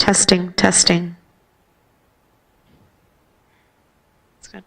Testing, testing. That's good.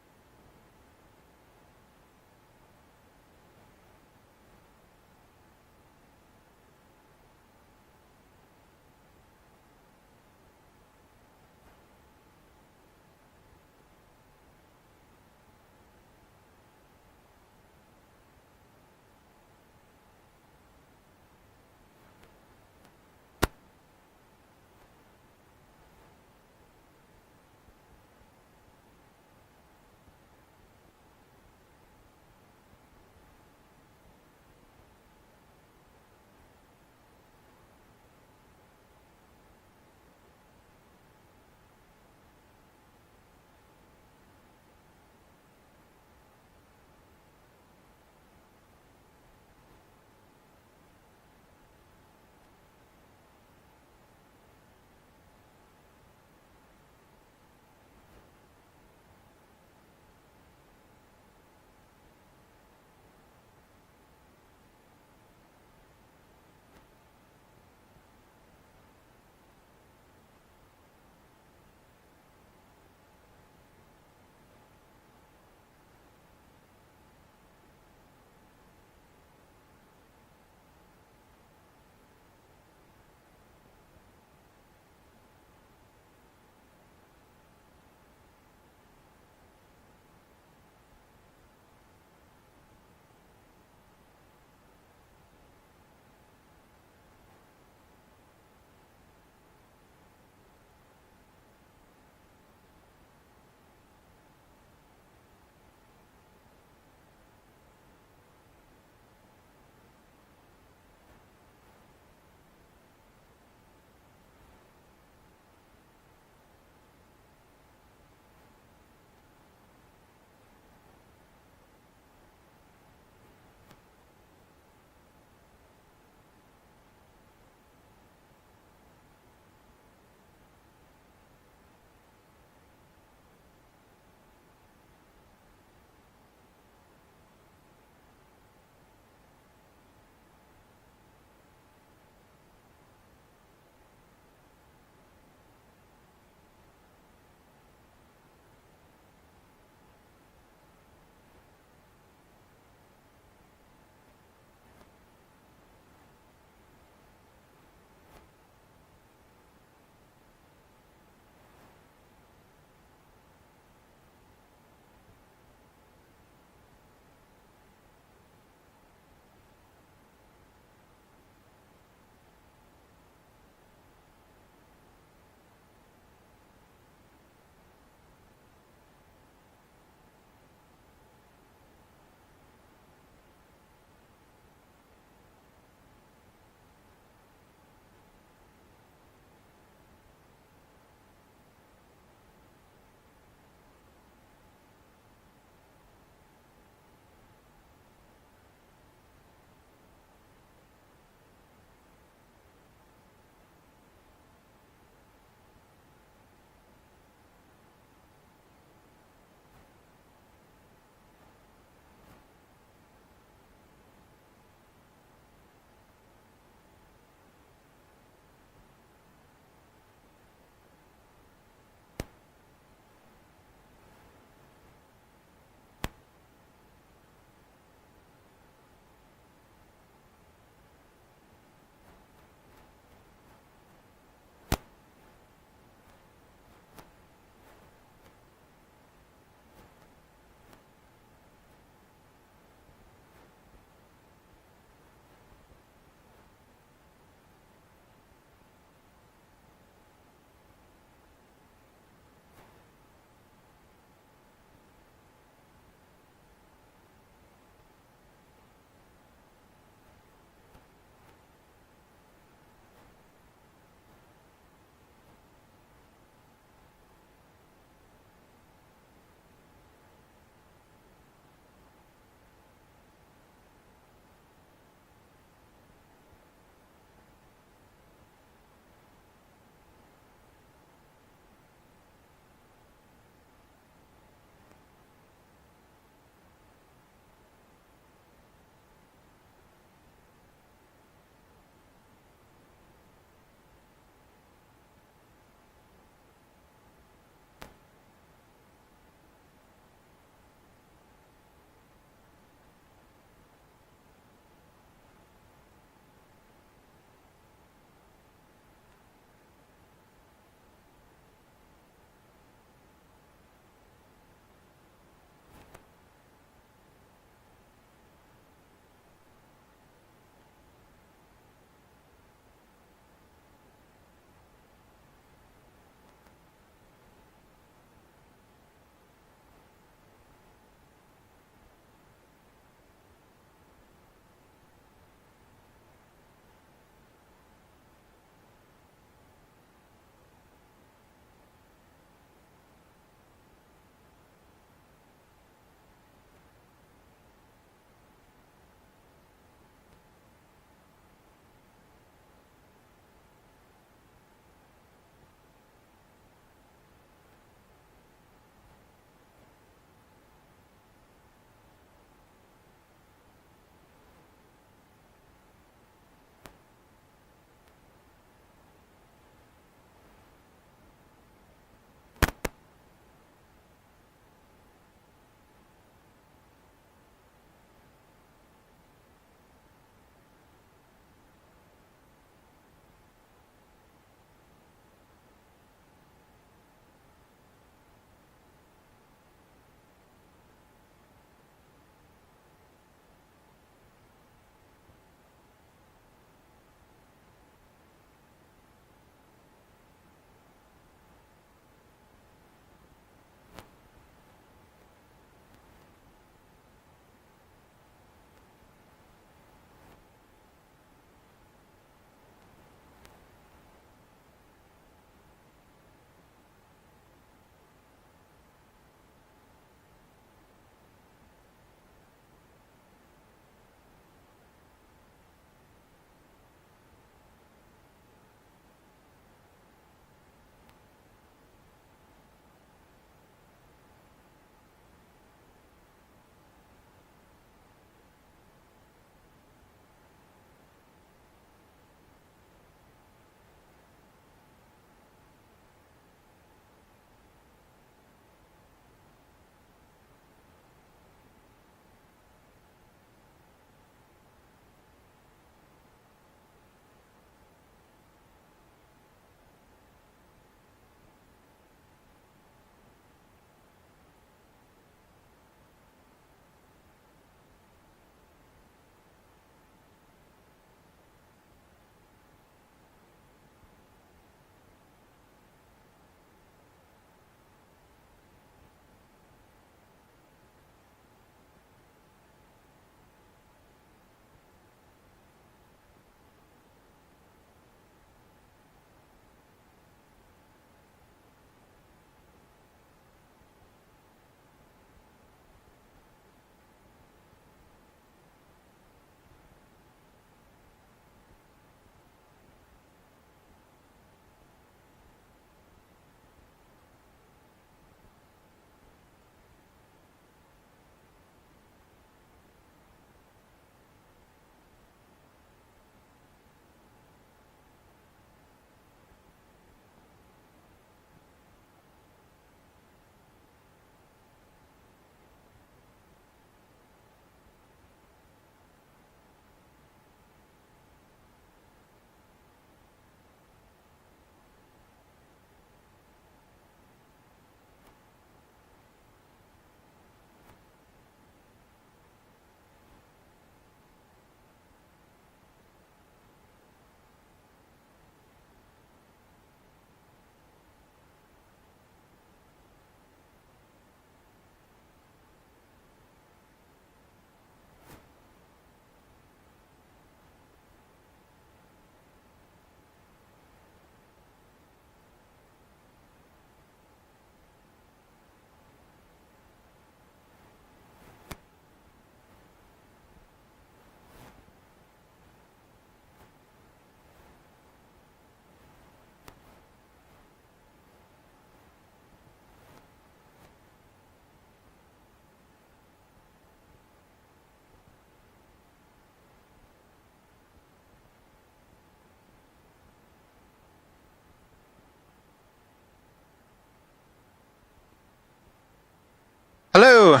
Hello.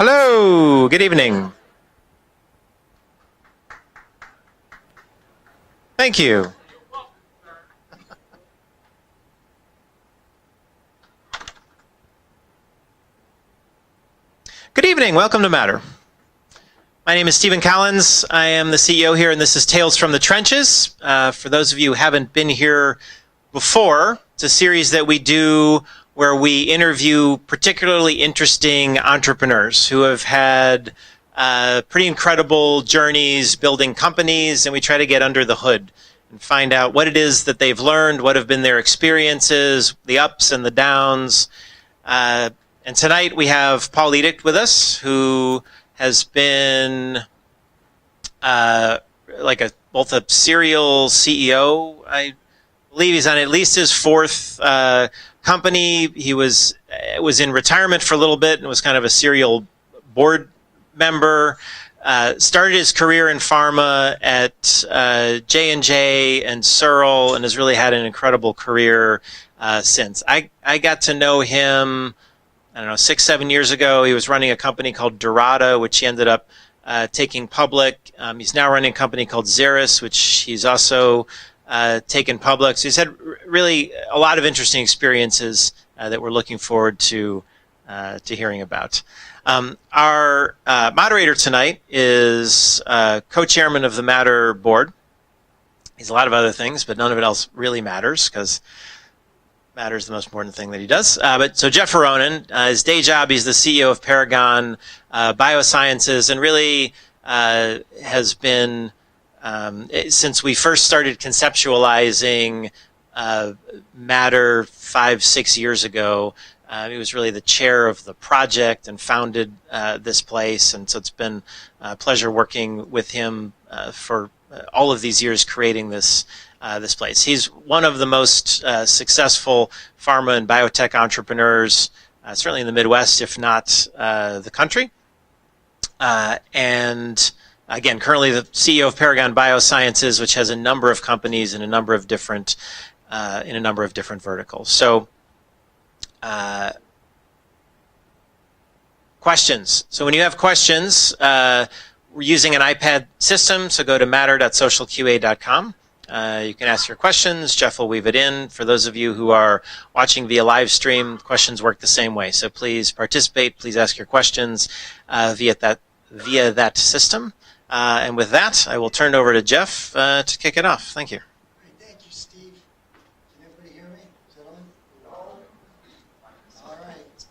Hello. Good evening. Thank you. Good evening. Welcome to Matter. My name is Stephen Collins. I am the CEO here, and this is Tales from the Trenches. For those of you who haven't been here before, it's a series that we do where we interview particularly interesting entrepreneurs who have had pretty incredible journeys building companies, and we try to get under the hood and find out what it is that they've learned, what have been their experiences, the ups and the downs. And tonight we have Paul Edick with us, who has been both a serial CEO. I believe he's on at least his fourth company. He was in retirement for a little bit and was kind of a serial board member. Started his career in pharma at J&J and Searle, and has really had an incredible career since. I got to know him, I don't know, 6-7 years ago. He was running a company called Durata, which he ended up taking public. He's now running a company called Xeris, which he's also taken public. So he's had really a lot of interesting experiences that we're looking forward to hearing about. Our moderator tonight is co-chairman of the Matter board. He's a lot of other things, but none of it else really matters, because Matter is the most important thing that he does. So Jeff Aronin, his day job, he's the CEO of Paragon Biosciences, and really has been, since we first started conceptualizing Matter 5-6 years ago, he was really the chair of the project and founded this place, and so it's been a pleasure working with him for all of these years creating this place. He's one of the most successful pharma and biotech entrepreneurs, certainly in the Midwest, if not the country. And again, currently the CEO of Paragon Biosciences, which has a number of companies in a number of different verticals. So, questions. So when you have questions, we're using an iPad system, so go to matter.socialqa.com. You can ask your questions. Jeff will weave it in. For those of you who are watching via live stream, questions work the same way. So please participate. Please ask your questions via that system. And with that, I will turn it over to Jeff to kick it off. Thank you. Thank you, Steve. Can everybody hear me? Is that on? No. All right.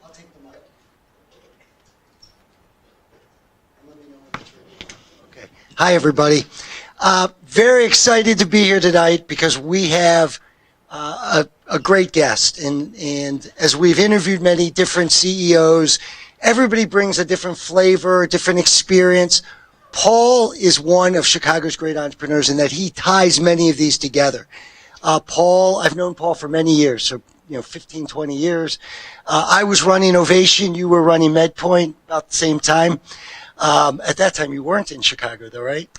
I'll take the mic. And let me know when it's ready. Okay. Hi, everybody. Very excited to be here tonight because we have a great guest. And as we've interviewed many different CEOs, everybody brings a different flavor, a different experience. Paul is one of Chicago's great entrepreneurs in that he ties many of these together. Paul, I've known Paul for many years, so 15, 20 years. I was running Ovation, you were running MedPoint about the same time. At that time, you weren't in Chicago, though, right?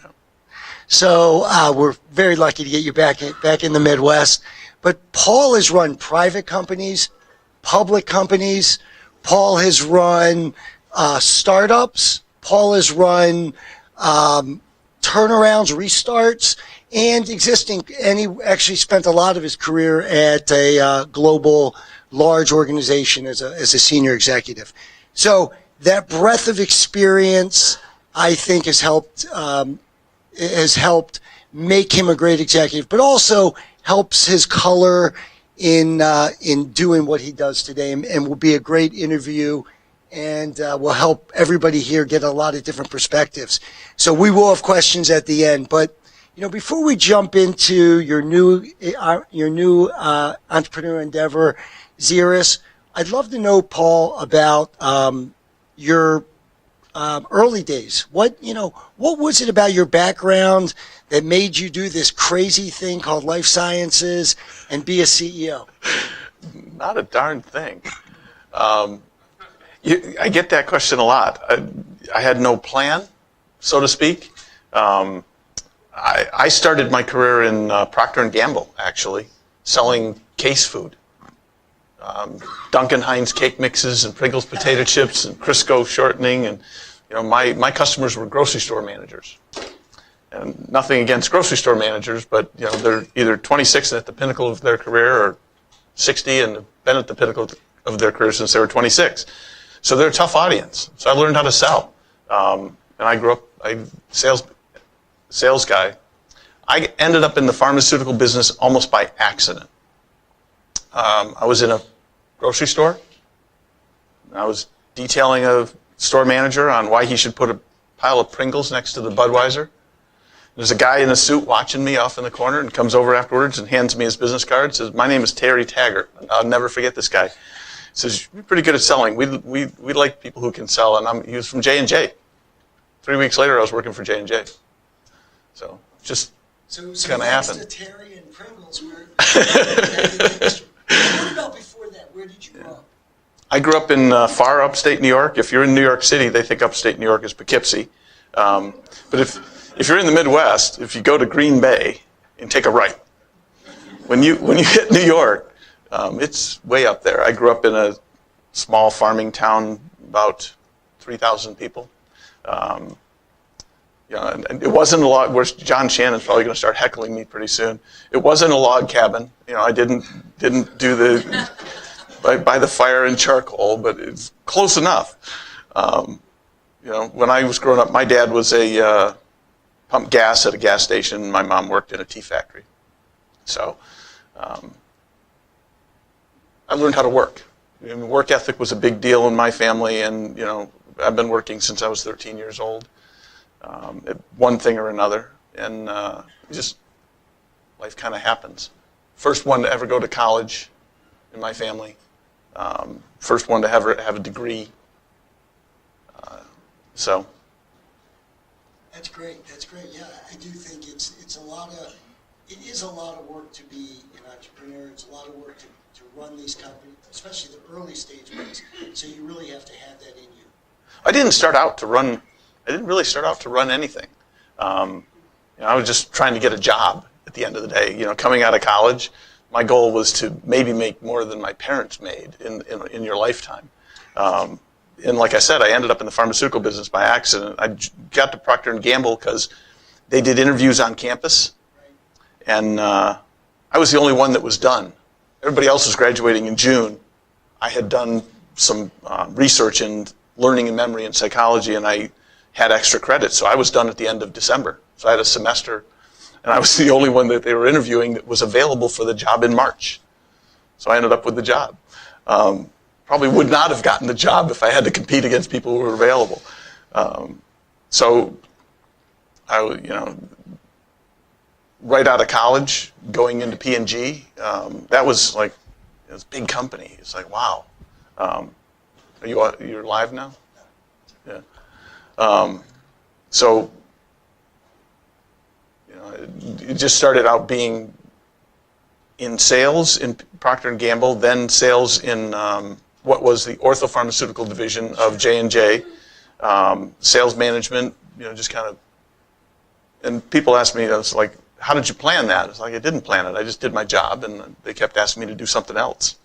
So we're very lucky to get you back in the Midwest. But Paul has run private companies, public companies. Paul has run startups. Paul has run turnarounds, restarts, and existing. And he actually spent a lot of his career at a global, large organization as a senior executive. So that breadth of experience, I think, has helped make him a great executive, but also helps his color in doing what he does today, and will be a great interview, and will help everybody here get a lot of different perspectives. So we will have questions at the end, but before we jump into your new entrepreneur endeavor, Xeris, I'd love to know, Paul, about your early days. What was it about your background that made you do this crazy thing called life sciences and be a CEO? Not a darn thing. I get that question a lot. I had no plan, so to speak. I started my career in Procter & Gamble, actually, selling case food. Duncan Hines cake mixes and Pringles potato chips and Crisco shortening. And my customers were grocery store managers. And nothing against grocery store managers, but they're either 26 and at the pinnacle of their career, or 60 and have been at the pinnacle of their career since they were 26. So they're a tough audience. So I learned how to sell. And I grew up sales guy. I ended up in the pharmaceutical business almost by accident. I was in a grocery store. I was detailing a store manager on why he should put a pile of Pringles next to the Budweiser. There's a guy in a suit watching me off in the corner and comes over afterwards and hands me his business card. Says, "My name is Terry Taggart." I'll never forget this guy. He says, "You're pretty good at selling. We like people who can sell." And he was from J&J. 3 weeks later, I was working for J&J. So just kind of happened. To Terry and Pringles, what about before that? Where did you grow up? I grew up in far upstate New York. If you're in New York City, they think upstate New York is Poughkeepsie. But if you're in the Midwest, if you go to Green Bay and take a right, when you hit New York, it's way up there. I grew up in a small farming town, about 3,000 people. And it wasn't a log. Where John Shannon's probably going to start heckling me pretty soon. It wasn't a log cabin. I didn't do the by the fire and charcoal, but it's close enough. When I was growing up, my dad was pumped gas at a gas station. My mom worked in a tea factory. So I learned how to work. Work ethic was a big deal in my family, and I've been working since I was 13 years old. One thing or another, and just life kind of happens. First one to ever go to college in my family. First one to ever have a degree. So. That's great. Yeah, I do think it is a lot of work to be an entrepreneur. It's a lot of work to run these companies, especially the early stage ones. So you really have to have that in you. I didn't really start out to run anything. I was just trying to get a job at the end of the day. Coming out of college, my goal was to maybe make more than my parents made in your lifetime. And like I said, I ended up in the pharmaceutical business by accident. I got to Procter & Gamble because they did interviews on campus, and I was the only one that was done. Everybody else was graduating in June. I had done some research in learning and memory and psychology, and I had extra credits, so I was done at the end of December. So I had a semester, and I was the only one that they were interviewing that was available for the job in March. So I ended up with the job. Probably would not have gotten the job if I had to compete against people who were available. So I, right out of college, going into P&G, that was like, it was a big company. It's like, wow. You're live now? Yeah. So, it just started out being in sales in Procter & Gamble, then sales in what was the orthopharmaceutical division of J&J, sales management, just kind of, and people ask me, it's like, how did you plan that? It's like, I didn't plan it. I just did my job, and they kept asking me to do something else.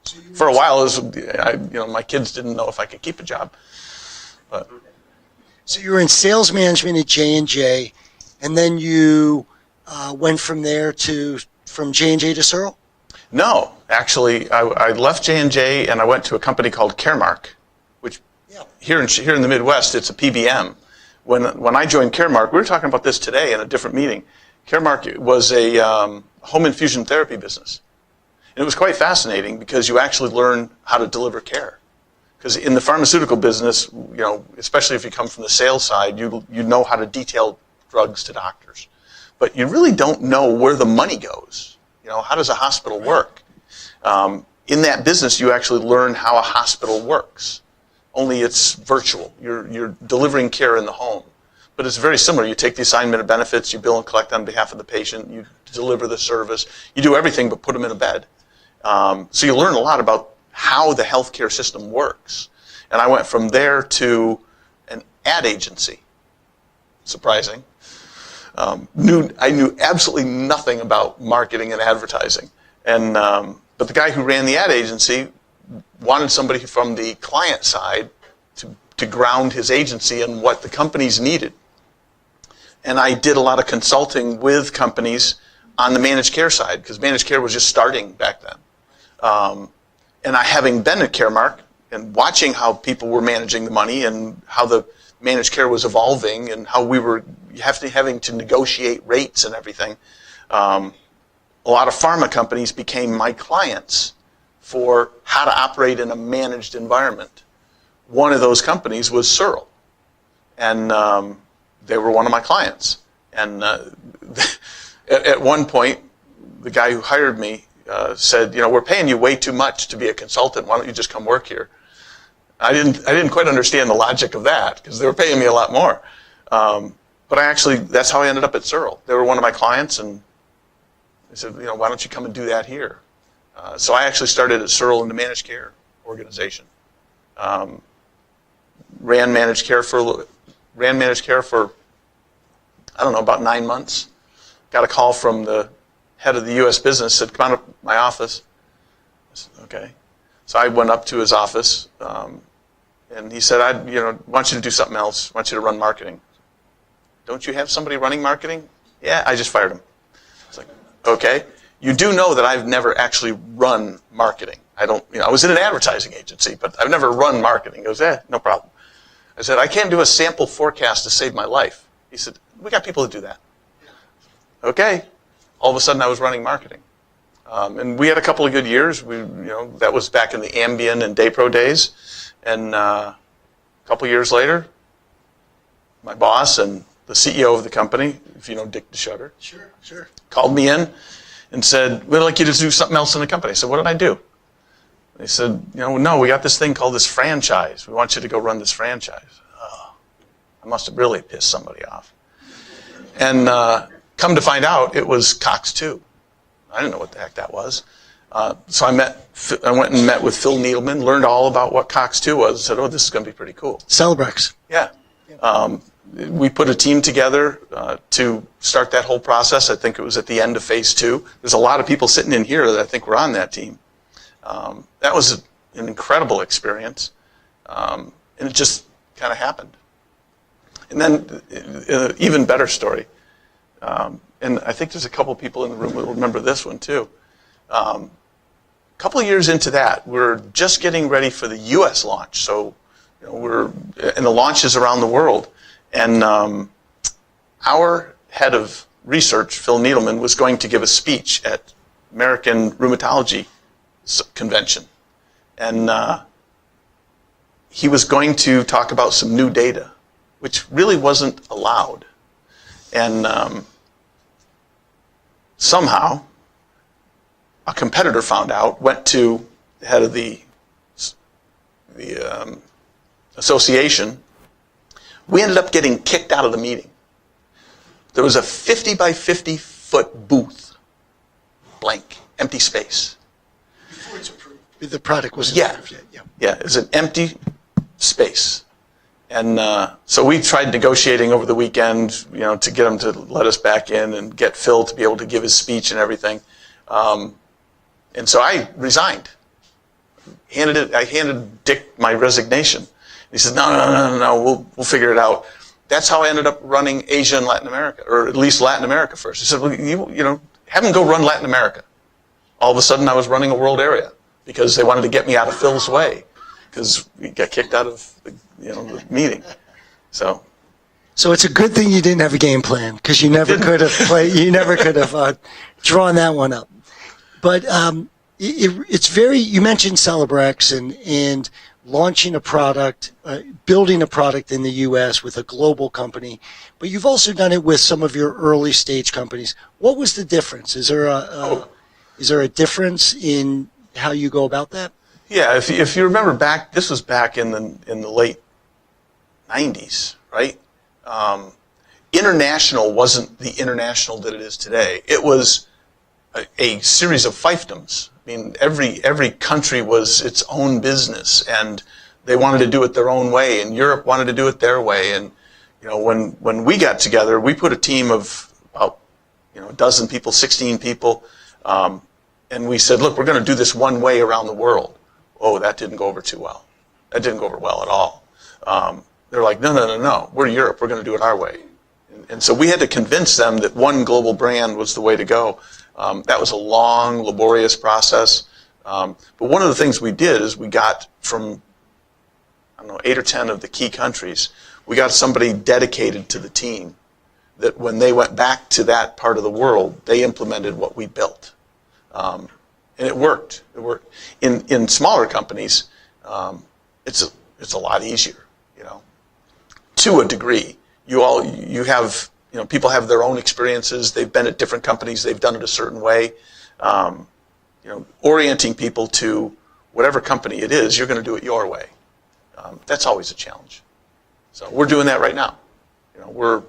So for a while, my kids didn't know if I could keep a job. But. So you were in sales management at J&J, and then you went from J&J to Searle? No, actually, I left J&J and I went to a company called Caremark, which here in the Midwest, it's a PBM. When I joined Caremark, we were talking about this today in a different meeting. Caremark was a home infusion therapy business. And it was quite fascinating because you actually learn how to deliver care. Because in the pharmaceutical business, especially if you come from the sales side, you know how to detail drugs to doctors. But you really don't know where the money goes. How does a hospital work? In that business, you actually learn how a hospital works. Only it's virtual. You're delivering care in the home. But it's very similar. You take the assignment of benefits, you bill and collect on behalf of the patient, you deliver the service. You do everything but put them in a bed. So you learn a lot about how the healthcare system works. And I went from there to an ad agency. Surprising. I knew absolutely nothing about marketing and advertising. And but the guy who ran the ad agency wanted somebody from the client side to ground his agency in what the companies needed. And I did a lot of consulting with companies on the managed care side, because managed care was just starting back then. And I, having been at Caremark and watching how people were managing the money and how the managed care was evolving and how we were having to negotiate rates and everything, a lot of pharma companies became my clients for how to operate in a managed environment. One of those companies was Searle, and they were one of my clients. And at one point, the guy who hired me said, we're paying you way too much to be a consultant. Why don't you just come work here? I didn't quite understand the logic of that, because they were paying me a lot more. But that's how I ended up at Searle. They were one of my clients, and they said, why don't you come and do that here? So I actually started at Searle in the managed care organization. Ran managed care for I don't know, about 9 months. Got a call from the head of the U.S. business, said, come on up to my office. I said, okay. So I went up to his office, and he said, I want you to do something else. I want you to run marketing. Don't you have somebody running marketing? Yeah, I just fired him. It's like, okay. You do know that I've never actually run marketing. I was in an advertising agency, but I've never run marketing. He goes, no problem. I said, I can't do a sample forecast to save my life. He said, we got people to do that. Okay. All of a sudden I was running marketing. And we had a couple of good years. That was back in the Ambien and Daypro days. And a couple of years later, my boss and the CEO of the company, if you know Dick DeShutter, Sure. called me in and said, we'd like you to do something else in the company. I said, what did I do? They said, no, we got this thing called this franchise. We want you to go run this franchise. Oh, I must have really pissed somebody off. And come to find out, it was COX-2. I didn't know what the heck that was. So I went and met with Phil Needleman, learned all about what COX-2 was, and said, oh, this is going to be pretty cool. Celebrex. Yeah. We put a team together to start that whole process. I think it was at the end of phase 2. There's a lot of people sitting in here that I think were on that team. That was an incredible experience. And it just kind of happened. And then an even better story. And I think there's a couple people in the room who will remember this one too. A couple of years into that, we're just getting ready for the U.S. launch. So we're in the launches around the world. And our head of research, Phil Needleman, was going to give a speech at American Rheumatology Convention. And he was going to talk about some new data, which really wasn't allowed. And somehow, a competitor found out, went to the head of the association. We ended up getting kicked out of the meeting. There was a 50 by 50 foot booth, blank, empty space. Before it's approved. The product wasn't approved yet. Yeah, it was an empty space. And so we tried negotiating over the weekend, to get him to let us back in and get Phil to be able to give his speech and everything. And so I resigned. I handed Dick my resignation. He said, no, we'll figure it out. That's how I ended up running Asia and Latin America, or at least Latin America first. He said, well, have him go run Latin America. All of a sudden I was running a world area because they wanted to get me out of Phil's way because we got kicked out of the meeting. So it's a good thing you didn't have a game plan, because you never could have drawn that one up. But it's very, you mentioned Celebrex and launching a product, building a product in the U.S. with a global company, but you've also done it with some of your early stage companies. What was the difference? Is there a difference in how you go about that? Yeah, if you remember back, this was back in the late 90s, right? International wasn't the international that it is today. It was a series of fiefdoms. I mean, every country was its own business, and they wanted to do it their own way, and Europe wanted to do it their way, and when we got together, we put a team of about a dozen people, 16 people, and we said, look, we're going to do this one way around the world. Oh, that didn't go over too well. That didn't go over well at all. They're like, no, we're Europe. We're going to do it our way. And so we had to convince them that one global brand was the way to go. That was a long, laborious process. But one of the things we did is we got from, 8 or 10 of the key countries, we got somebody dedicated to the team that when they went back to that part of the world, they implemented what we built. And it worked. It worked. In smaller companies, it's a lot easier, to a degree. You have, people have their own experiences. They've been at different companies. They've done it a certain way. Orienting people to whatever company it is, you're going to do it your way. That's always a challenge. So we're doing that right now. We're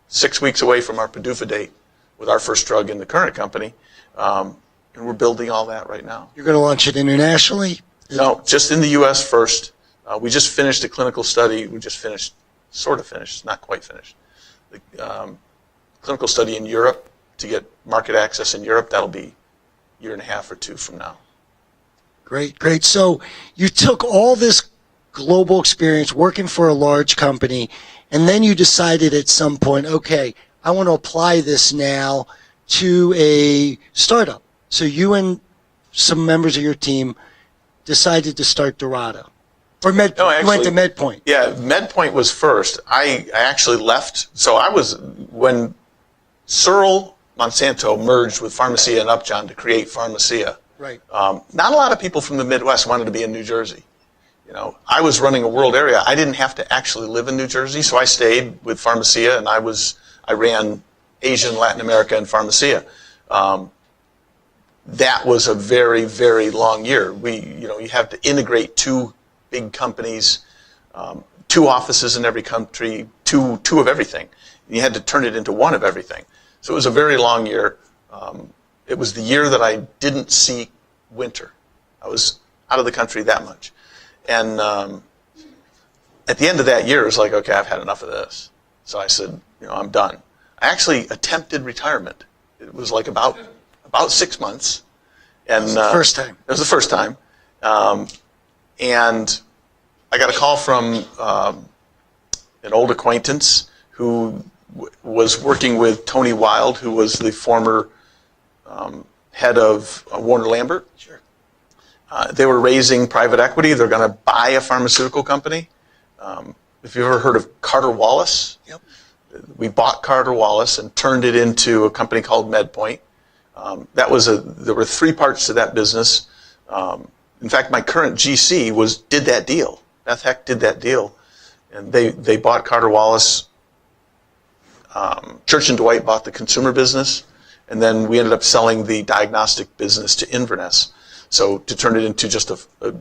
6 weeks away from our PDUFA date with our first drug in the current company, and we're building all that right now. You're going to launch it internationally? No, just in the U.S. first. We just finished a clinical study. We just finished, sort of finished, not quite finished. The clinical study in Europe to get market access in Europe. That'll be a year and a half or two from now. Great. So you took all this global experience working for a large company, and then you decided at some point, okay, I want to apply this now to a startup. So you and some members of your team decided to start Durata. Or you went to MedPoint. Yeah, MedPoint was first. I actually left. So when Searle Monsanto merged with Pharmacia and Upjohn to create Pharmacia. Right. Not a lot of people from the Midwest wanted to be in New Jersey. I was running a world area. I didn't have to actually live in New Jersey, so I stayed with Pharmacia, and I ran Asia and Latin America and Pharmacia. That was a very, very long year. You have to integrate two big companies, 2 offices in every country, two of everything. You had to turn it into one of everything. So it was a very long year. It was the year that I didn't see winter. I was out of the country that much. And at the end of that year, it was like, okay, I've had enough of this. So I said, I'm done. I actually attempted retirement. It was like about 6 months. And That was the first time. It was the first time. And I got a call from an old acquaintance who was working with Tony Wild, who was the former head of Warner Lambert. Sure. They were raising private equity. They're going to buy a pharmaceutical company. If you've ever heard of Carter Wallace, Yep. We bought Carter Wallace and turned it into a company called MedPoint. There were 3 parts to that business. In fact, my current GC did that deal. Beth Heck did that deal, and they bought Carter Wallace. Church and Dwight bought the consumer business, and then we ended up selling the diagnostic business to Inverness. So to turn it into just a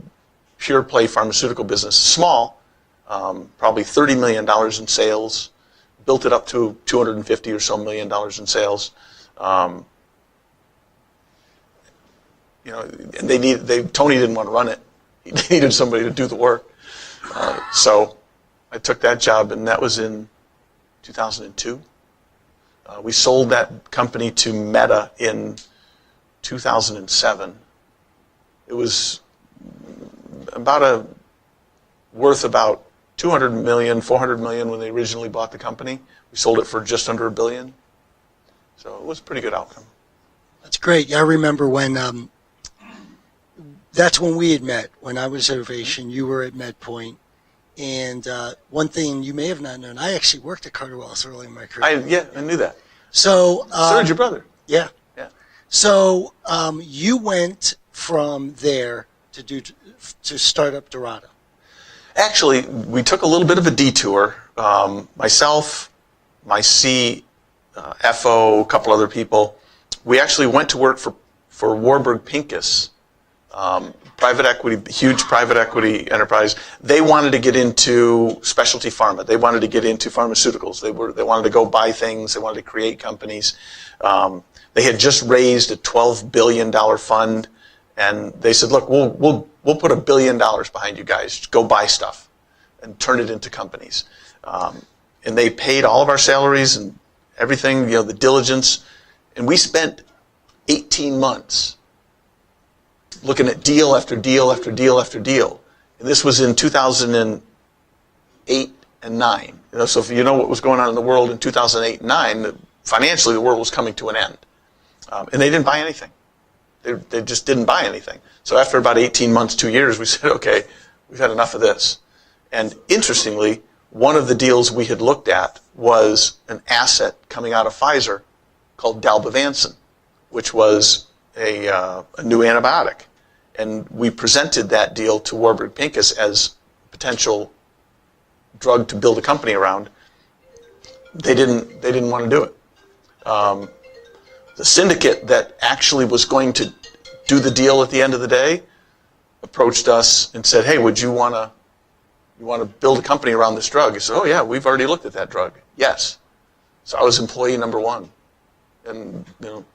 pure play pharmaceutical business, small, probably $30 million in sales, built it up to $250 or so million in sales. And Tony didn't want to run it. He needed somebody to do the work. So I took that job, and that was in 2002. We sold that company to Meta in 2007. It was worth about 200 million, 400 million when they originally bought the company. We sold it for just under $1 billion. So it was a pretty good outcome. That's great. I remember when that's when we had met. When I was at Ovation, you were at MedPoint. And one thing you may have not known, I actually worked at Carter Wallace early in my career. I knew that. So did your brother. Yeah. Yeah. So you went from there to start up Durata. Actually, we took a little bit of a detour. Myself, my CFO, a couple other people, we actually went to work for Warburg Pincus, private equity, huge private equity enterprise. They wanted to get into specialty pharma. They wanted to get into pharmaceuticals. They wanted to go buy things. They wanted to create companies. They had just raised a $12 billion fund, and they said, "Look, we'll put $1 billion behind you guys. Go buy stuff and turn it into companies." And they paid all of our salaries and everything, the diligence. And we spent 18 months looking at deal after deal after deal after deal. And this was in 2008 and 9. So if you know what was going on in the world in 2008 and 9, financially the world was coming to an end. And they didn't buy anything. They just didn't buy anything. So after about 18 months, 2 years, we said, okay, we've had enough of this. And interestingly, one of the deals we had looked at was an asset coming out of Pfizer called dalbavancin, which was a new antibiotic. And we presented that deal to Warburg Pincus as a potential drug to build a company around. They didn't want to do it. The syndicate that actually was going to do the deal at the end of the day approached us and said, hey, would you want to build a company around this drug? I said, oh yeah, we've already looked at that drug. Yes. So I was employee number one. And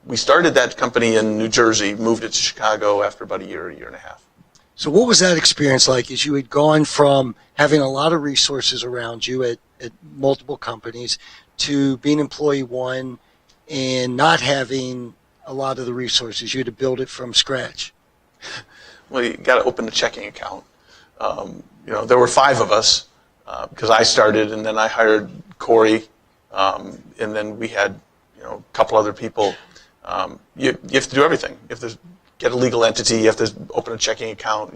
we started that company in New Jersey, moved it to Chicago after about a year and a half. So what was that experience like as you had gone from having a lot of resources around you at multiple companies to being employee one and not having a lot of the resources? You had to build it from scratch. Well, you got to open a checking account. There were 5 of us because I started, and then I hired Corey, and then we had a couple other people. You have to do everything. You have to get a legal entity. You have to open a checking account.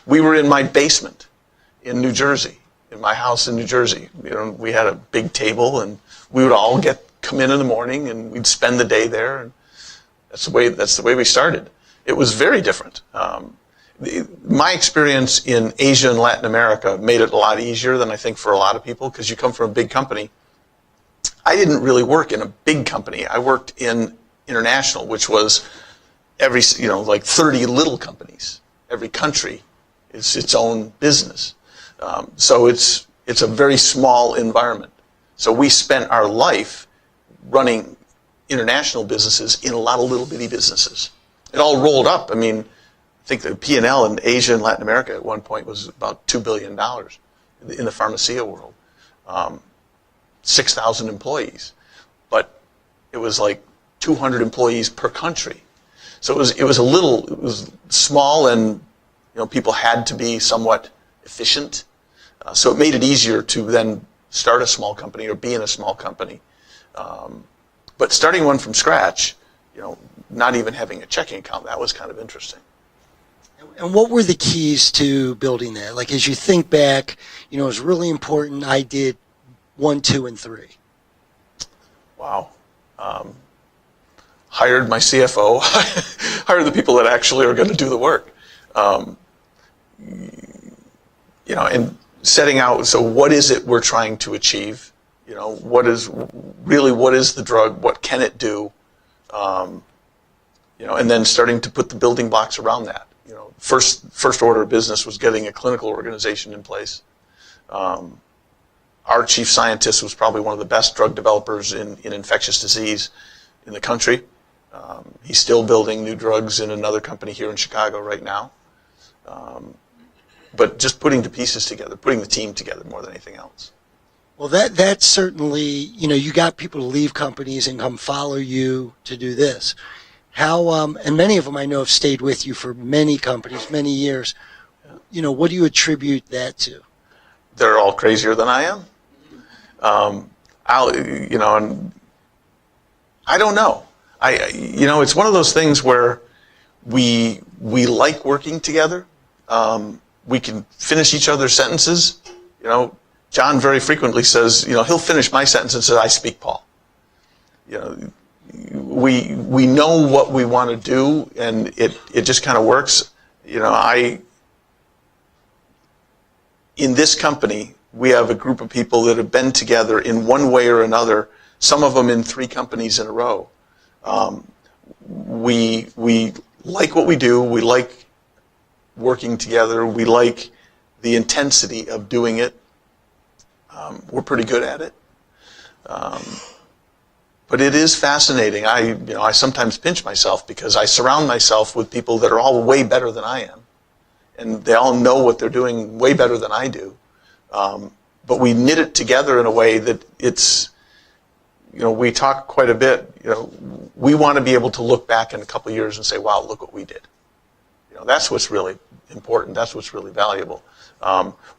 We were in my basement in New Jersey, in my house in New Jersey. We had a big table, and we would all come in the morning, and we'd spend the day there. And that's the way we started. It was very different. My experience in Asia and Latin America made it a lot easier than I think for a lot of people, because you come from a big company. I didn't really work in a big company. I worked in international, which was like 30 little companies. Every country is its own business. So it's a very small environment. So we spent our life running international businesses in a lot of little bitty businesses. It all rolled up. I think the P&L in Asia and Latin America at one point was about $2 billion in the pharmacia world. 6,000 employees, but it was like 200 employees per country. So it was small, and people had to be somewhat efficient. So it made it easier to then start a small company or be in a small company. But starting one from scratch, not even having a checking account, that was kind of interesting. And what were the keys to building that? Like, as you think back, it was really important. I did 1, 2, and 3. Wow. Hired my CFO, hired the people that actually are going to do the work. And setting out, so what is it we're trying to achieve? What is the drug? What can it do? And then starting to put the building blocks around that. First order of business was getting a clinical organization in place. Our chief scientist was probably one of the best drug developers in infectious disease in the country. He's still building new drugs in another company here in Chicago right now. But just putting the pieces together, putting the team together more than anything else. Well, that's certainly, you got people to leave companies and come follow you to do this. How, and many of them I know have stayed with you for many companies, many years. What do you attribute that to? They're all crazier than I am. And I don't know. It's one of those things where we like working together. We can finish each other's sentences. John very frequently says, he'll finish my sentence and says, "I speak Paul." We know what we want to do, and it just kind of works. In this company, we have a group of people that have been together in one way or another, some of them in 3 companies in a row. We like what we do. We like working together. We like the intensity of doing it. We're pretty good at it. But it is fascinating. I sometimes pinch myself because I surround myself with people that are all way better than I am. And they all know what they're doing way better than I do. but we knit it together in a way that it's, we talk quite a bit, we want to be able to look back in a couple of years and say, wow, look what we did. That's what's really important. That's what's really valuable.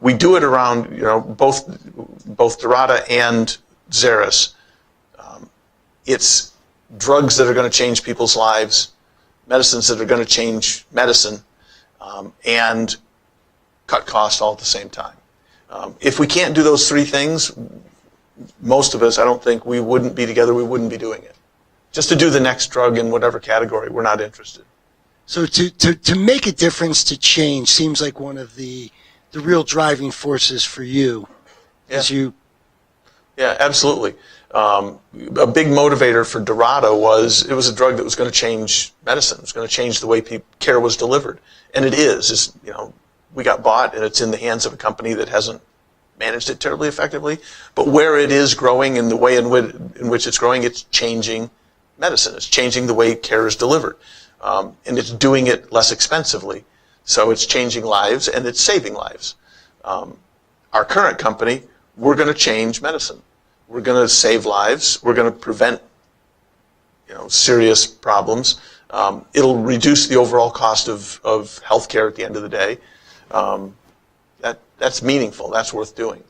We do it around, both Durata and Xeris. It's drugs that are going to change people's lives, medicines that are going to change medicine, and cut costs all at the same time. If we can't do those three things, most of us, I don't think we wouldn't be together, we wouldn't be doing it. Just to do the next drug in whatever category, we're not interested. So to make a difference, to change, seems like one of the real driving forces for you. Yeah, absolutely. A big motivator for Durata was it was a drug that was going to change medicine. It was going to change the way care was delivered. And it is. We got bought, and it's in the hands of a company that hasn't managed it terribly effectively. But where it is growing and the way in which it's growing, it's changing medicine. It's changing the way care is delivered. And it's doing it less expensively. So it's changing lives, and it's saving lives. Our current company, we're going to change medicine. We're going to save lives. We're going to prevent, serious problems. It'll reduce the overall cost of healthcare at the end of the day. That's meaningful. That's worth doing.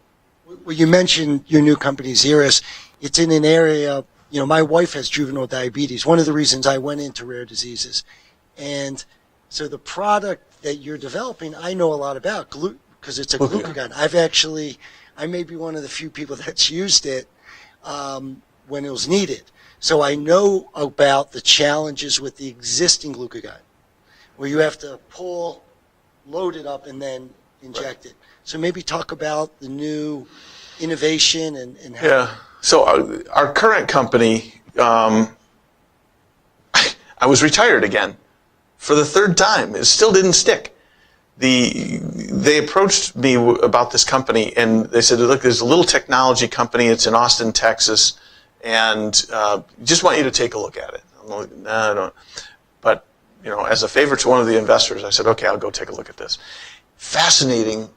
Well, you mentioned your new company, Xeris. It's in an area, my wife has juvenile diabetes. One of the reasons I went into rare diseases. And so the product that you're developing, I know a lot about because it's a glucagon. I may be one of the few people that's used it when it was needed. So I know about the challenges with the existing glucagon, where you have to load it up, and then inject it. So maybe talk about the new innovation and how. Yeah. So our current company, I was retired again for the third time. It still didn't stick. They approached me about this company, and they said, look, there's a little technology company. It's in Austin, Texas, and just want you to take a look at it. I'm like, nah, I don't. But, as a favor to one of the investors, I said, okay, I'll go take a look at this. Fascinating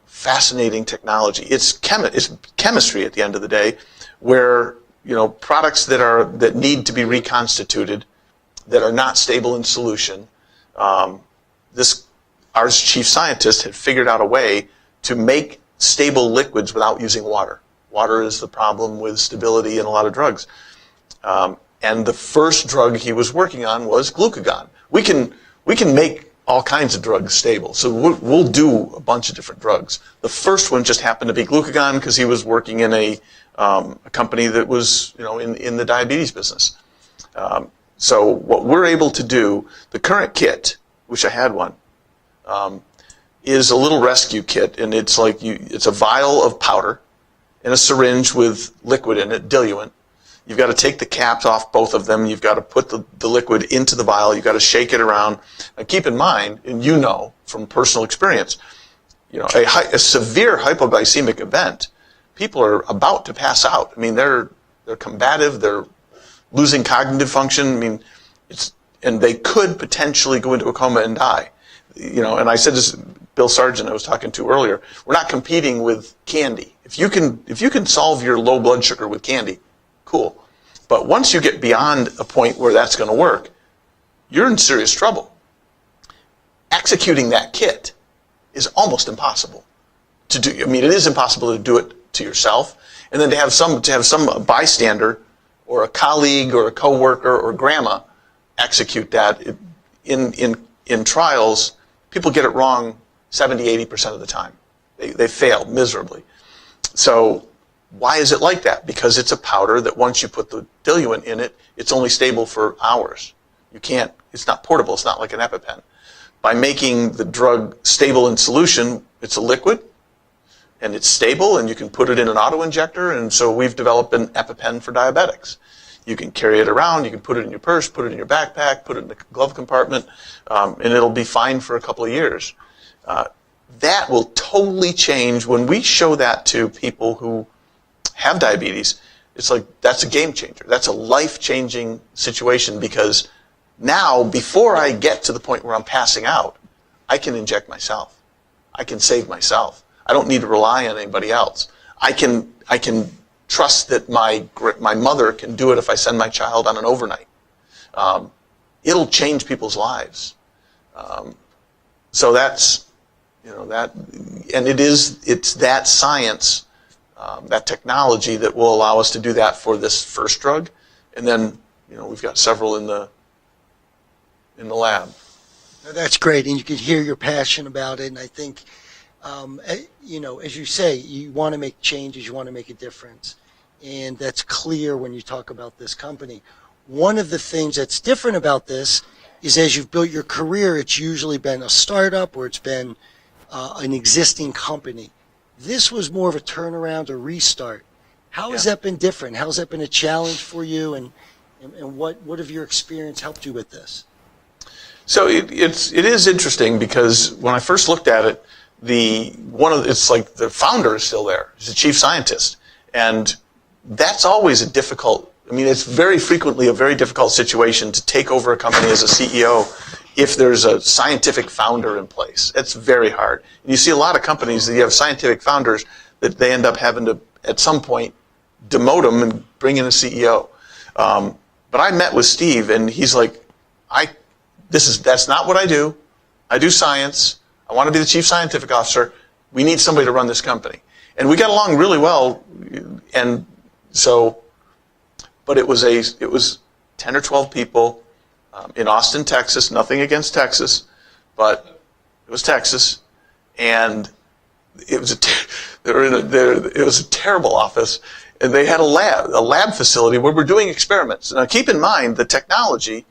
technology. It's chemistry at the end of the day, where, products that need to be reconstituted, that are not stable in solution, our chief scientist had figured out a way to make stable liquids without using water. Water is the problem with stability in a lot of drugs. And the first drug he was working on was glucagon. We can make all kinds of drugs stable, so we'll do a bunch of different drugs. The first one just happened to be glucagon because he was working in a company that was in the diabetes business. So what we're able to do, the current kit, which I had one, is a little rescue kit, and it's it's a vial of powder and a syringe with liquid in it, diluent. You've got to take the caps off both of them. You've got to put the liquid into the vial. You've got to shake it around. And keep in mind, and from personal experience, a severe hypoglycemic event, people are about to pass out. I mean, they're combative. They're losing cognitive function. And they could potentially go into a coma and die. And I said this, Bill Sargent I was talking to earlier, we're not competing with candy. If you can solve your low blood sugar with candy, cool. But once you get beyond a point where that's going to work, you're in serious trouble. Executing that kit is almost impossible to do. It is impossible to do it to yourself, and then to have some bystander or a colleague or a coworker or grandma execute that. In trials, people get it wrong 70-80% of the time. They fail miserably. So why is it like that? Because it's a powder that once you put the diluent in it, it's only stable for hours. It's not portable. It's not like an EpiPen. By making the drug stable in solution, it's a liquid, and it's stable, and you can put it in an auto-injector, and so we've developed an EpiPen for diabetics. You can carry it around, you can put it in your purse, put it in your backpack, put it in the glove compartment, and it'll be fine for a couple of years. That will totally change. When we show that to people who have diabetes, it's like that's a game changer. That's a life-changing situation, because now, before I get to the point where I'm passing out, I can inject myself. I can save myself. I don't need to rely on anybody else. I can trust that my mother can do it if I send my child on an overnight. It'll change people's lives. So that's, that, and it's that science, that technology that will allow us to do that for this first drug, and then we've got several in the lab. That's great, and you can hear your passion about it. And I think, as you say, you want to make changes, you want to make a difference, and that's clear when you talk about this company. One of the things that's different about this is, as you've built your career, it's usually been a startup or it's been an existing company. This was more of a turnaround, a restart. How has that been different? How has that been a challenge for you, and what have your experience helped you with this? So it is interesting, because when I first looked at it, it's like the founder is still there. He's the chief scientist, and that's always a difficult. It's very frequently a very difficult situation to take over a company as a CEO if there's a scientific founder in place. It's very hard. And you see a lot of companies that you have scientific founders that they end up having to, at some point, demote them and bring in a CEO. But I met with Steve, and he's like, that's not what I do. I do science. I want to be the chief scientific officer. We need somebody to run this company. And we got along really well. And so, but it was 10 or 12 people in Austin, Texas. Nothing against Texas, but it was Texas, and it was it was a terrible office. And they had a lab facility where we're doing experiments. Now, keep in mind, the technology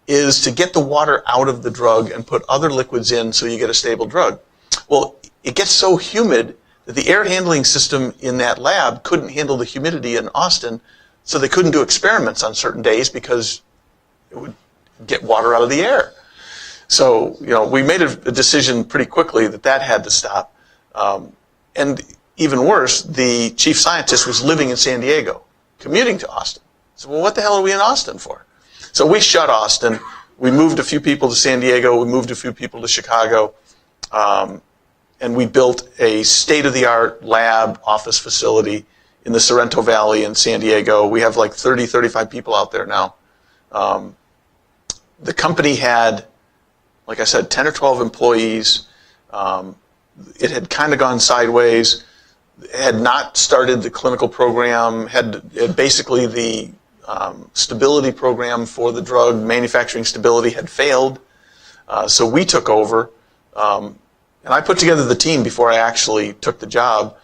is to get the water out of the drug and put other liquids in so you get a stable drug. Well, it gets so humid that the air handling system in that lab couldn't handle the humidity in Austin, so they couldn't do experiments on certain days because it would get water out of the air. So, we made a decision pretty quickly that had to stop. And even worse, the chief scientist was living in San Diego, commuting to Austin. So, well, what the hell are we in Austin for? So we shut Austin. We moved a few people to San Diego. We moved a few people to Chicago. And we built a state-of-the-art lab office facility in the Sorrento Valley in San Diego. We have like 30, 35 people out there now. The company had, like I said, 10 or 12 employees. It had kind of gone sideways. Had not started the clinical program, had basically the stability program for the drug, manufacturing stability, had failed. So we took over, and I put together the team before I actually took the job,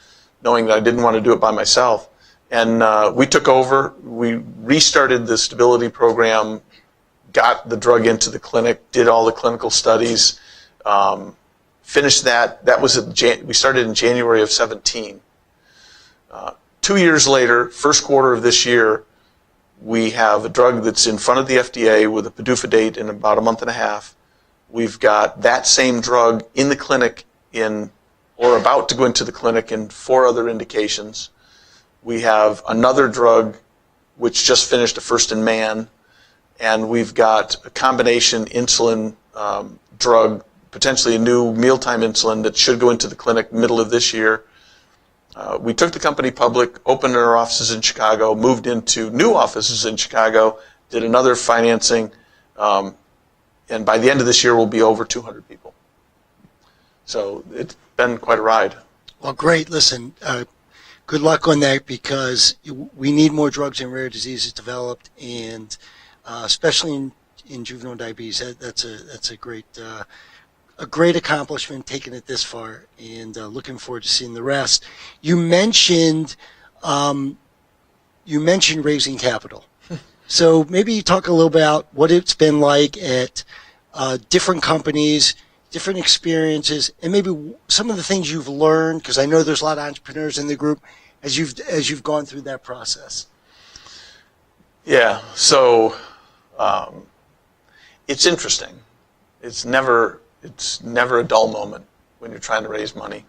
knowing that I didn't want to do it by myself. And we took over, we restarted the stability program, got the drug into the clinic, did all the clinical studies, finished that. That was we started in January of 17. 2 years later, first quarter of this year, we have a drug that's in front of the FDA with a PDUFA date in about a month and a half. We've got that same drug in the clinic or about to go into the clinic in 4 other indications. We have another drug which just finished a first in man, and we've got a combination insulin drug, potentially a new mealtime insulin that should go into the clinic middle of this year. We took the company public, opened our offices in Chicago, moved into new offices in Chicago, did another financing, and by the end of this year, we'll be over 200 people. So it's been quite a ride. Well, great. Listen, good luck on that, because we need more drugs in rare diseases developed, and especially in juvenile diabetes. That's a great accomplishment, taking it this far, and looking forward to seeing the rest. You mentioned raising capital. So maybe you talk a little about what it's been like at different companies, different experiences, and maybe some of the things you've learned, because I know there's a lot of entrepreneurs in the group, as you've gone through that process. Yeah, so it's interesting. It's never a dull moment when you're trying to raise money.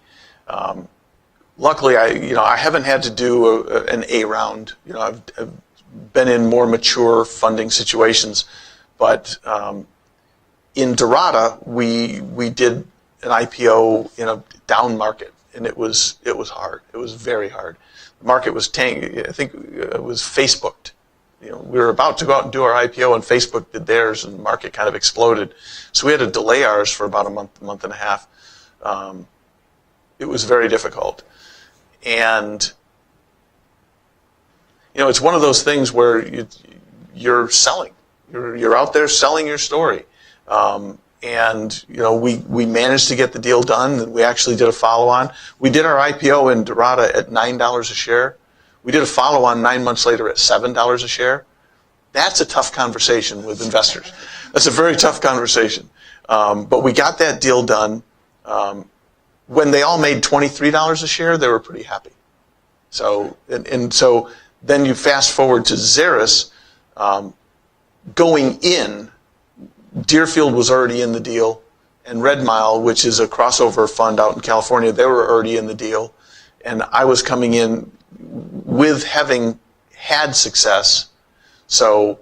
Luckily, I haven't had to do an A round. I've been in more mature funding situations, but in Durata, we did an IPO in a down market, and it was hard. It was very hard. The market was tanking. I think it was Facebooked. We were about to go out and do our IPO, and Facebook did theirs, and the market kind of exploded. So we had to delay ours for about a month and a half. It was very difficult. And, it's one of those things where you're selling. You're out there selling your story. And we managed to get the deal done, and we actually did a follow-on. We did our IPO in Durata at $9 a share. We did a follow-on 9 months later at $7 a share. That's a tough conversation with investors. That's a very tough conversation. But we got that deal done. When they all made $23 a share, they were pretty happy. So so then you fast forward to Xeris. Going in, Deerfield was already in the deal, and Red Mile, which is a crossover fund out in California, they were already in the deal. And I was coming in with having had success, so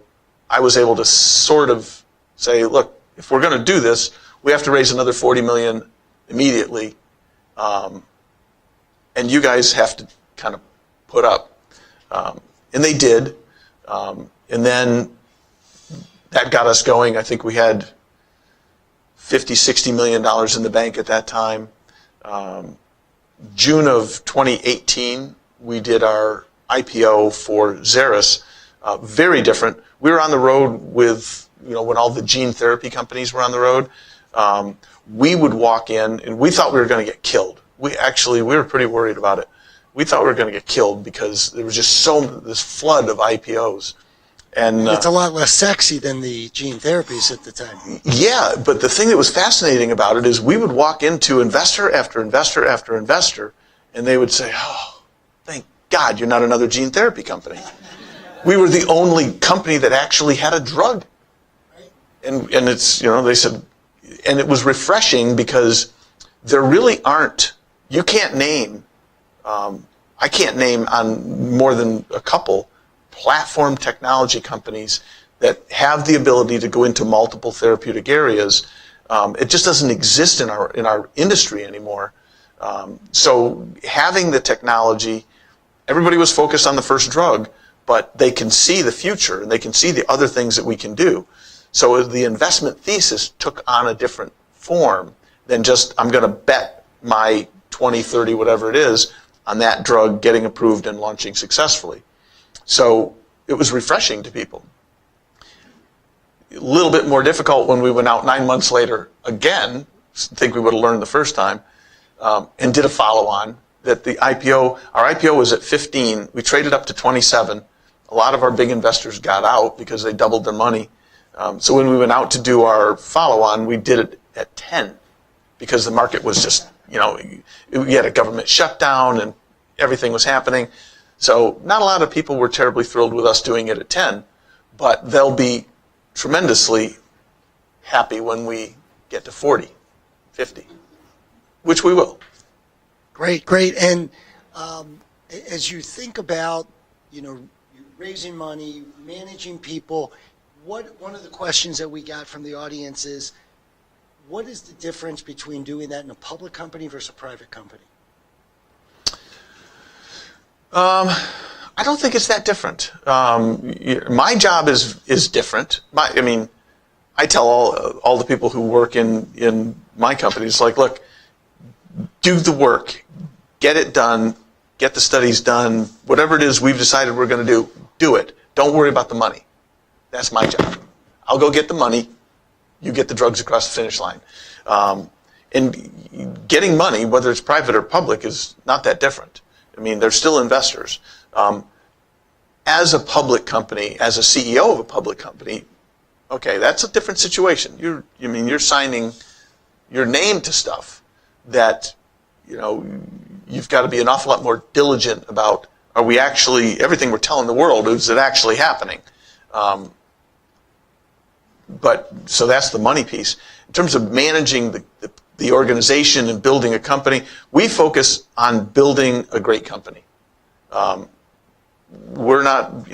I was able to sort of say, look, if we're going to do this, we have to raise another $40 million immediately, and you guys have to kind of put up. And they did, and then that got us going. I think we had $50-60 million in the bank at that time. June of 2018, we did our IPO for Xeris. Very different. We were on the road with, when all the gene therapy companies were on the road. We would walk in, and we thought we were going to get killed. We were pretty worried about it. We thought we were going to get killed because there was just this flood of IPOs. And it's a lot less sexy than the gene therapies at the time. Yeah, but the thing that was fascinating about it is we would walk into investor after investor after investor, and they would say, oh, thank God you're not another gene therapy company. We were the only company that actually had a drug. And it's, they said, and it was refreshing because there really aren't, you can't name, I can't name on more than a couple platform technology companies that have the ability to go into multiple therapeutic areas. It just doesn't exist in our industry anymore. So having the technology, everybody was focused on the first drug, but they can see the future and they can see the other things that we can do. So the investment thesis took on a different form than just, I'm going to bet my 20, 30, whatever it is, on that drug getting approved and launching successfully. So it was refreshing to people. A little bit more difficult when we went out 9 months later again, I think we would have learned the first time, and did a follow-on that our IPO was at 15, we traded up to 27. A lot of our big investors got out because they doubled their money. So when we went out to do our follow-on, we did it at 10 because the market was just, we had a government shutdown and everything was happening. So not a lot of people were terribly thrilled with us doing it at 10, but they'll be tremendously happy when we get to 40, 50, which we will. Great. And as you think about, raising money, managing people, one of the questions that we got from the audience is, what is the difference between doing that in a public company versus a private company? I don't think it's that different. My job is different. I tell all the people who work in my company, it's like, look, do the work, get it done, get the studies done, whatever it is we've decided we're going to do it. Don't worry about the money. That's my job. I'll go get the money. You get the drugs across the finish line. And getting money, whether it's private or public, is not that different. They're still investors. As a public company, as a CEO of a public company, okay, that's a different situation. You're signing your name to stuff that, you've got to be an awful lot more diligent about, are we actually, everything we're telling the world, is it actually happening? So that's the money piece. In terms of managing the organization and building a company, we focus on building a great company. We're not,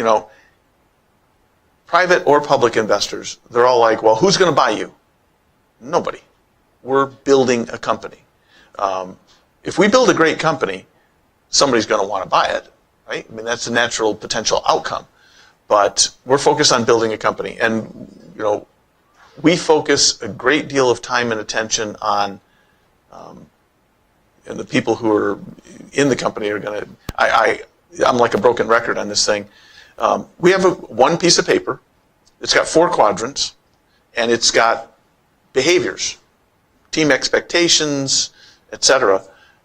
private or public investors, they're all like, well, who's going to buy you? Nobody. We're building a company. if we build a great company, somebody's going to want to buy it, right? I mean, that's a natural potential outcome. But we're focused on building a company, and we focus a great deal of time and attention on, and the people who are in the company are going to. I'm like a broken record on this thing. We have one piece of paper. It's got 4 quadrants, and it's got behaviors, team expectations, etc.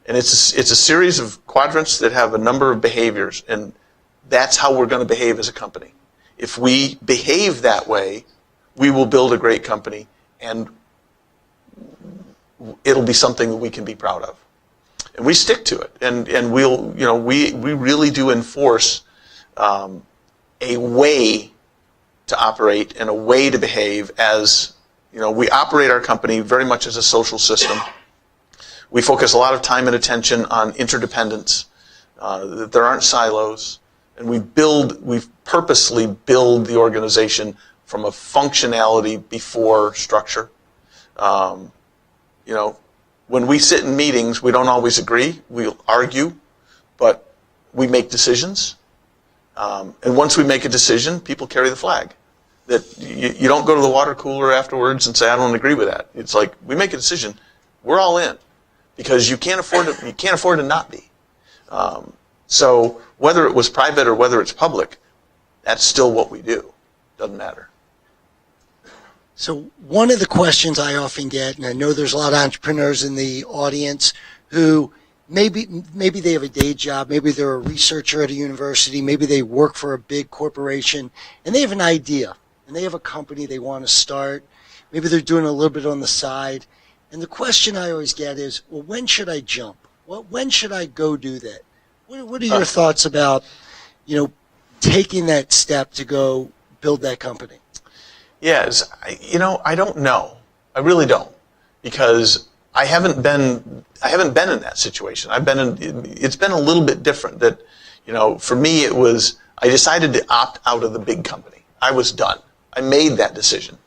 And it's a series of quadrants that have a number of behaviors, and that's how we're going to behave as a company. If we behave that way, we will build a great company, and it'll be something that we can be proud of. And we stick to it, and we really do enforce a way to operate and a way to behave as, we operate our company very much as a social system. We focus a lot of time and attention on interdependence, that there aren't silos, and we purposely build the organization from a functionality before structure. When we sit in meetings, we don't always agree. We'll argue, but we make decisions. And once we make a decision, people carry the flag. That you don't go to the water cooler afterwards and say, I don't agree with that. It's like, we make a decision, we're all in, because you can't afford to not be. So whether it was private or whether it's public, that's still what we do. Doesn't matter. So one of the questions I often get, and I know there's a lot of entrepreneurs in the audience who maybe they have a day job, maybe they're a researcher at a university, maybe they work for a big corporation, and they have an idea, and they have a company they want to start. Maybe they're doing a little bit on the side. And the question I always get is, well, when should I jump? When should I go do that? What are your thoughts about, taking that step to go build that company? Yes, I don't know. I really don't, because I haven't been in that situation. It's been a little bit different. That, for me, it was, I decided to opt out of the big company. I was done. I made that decision.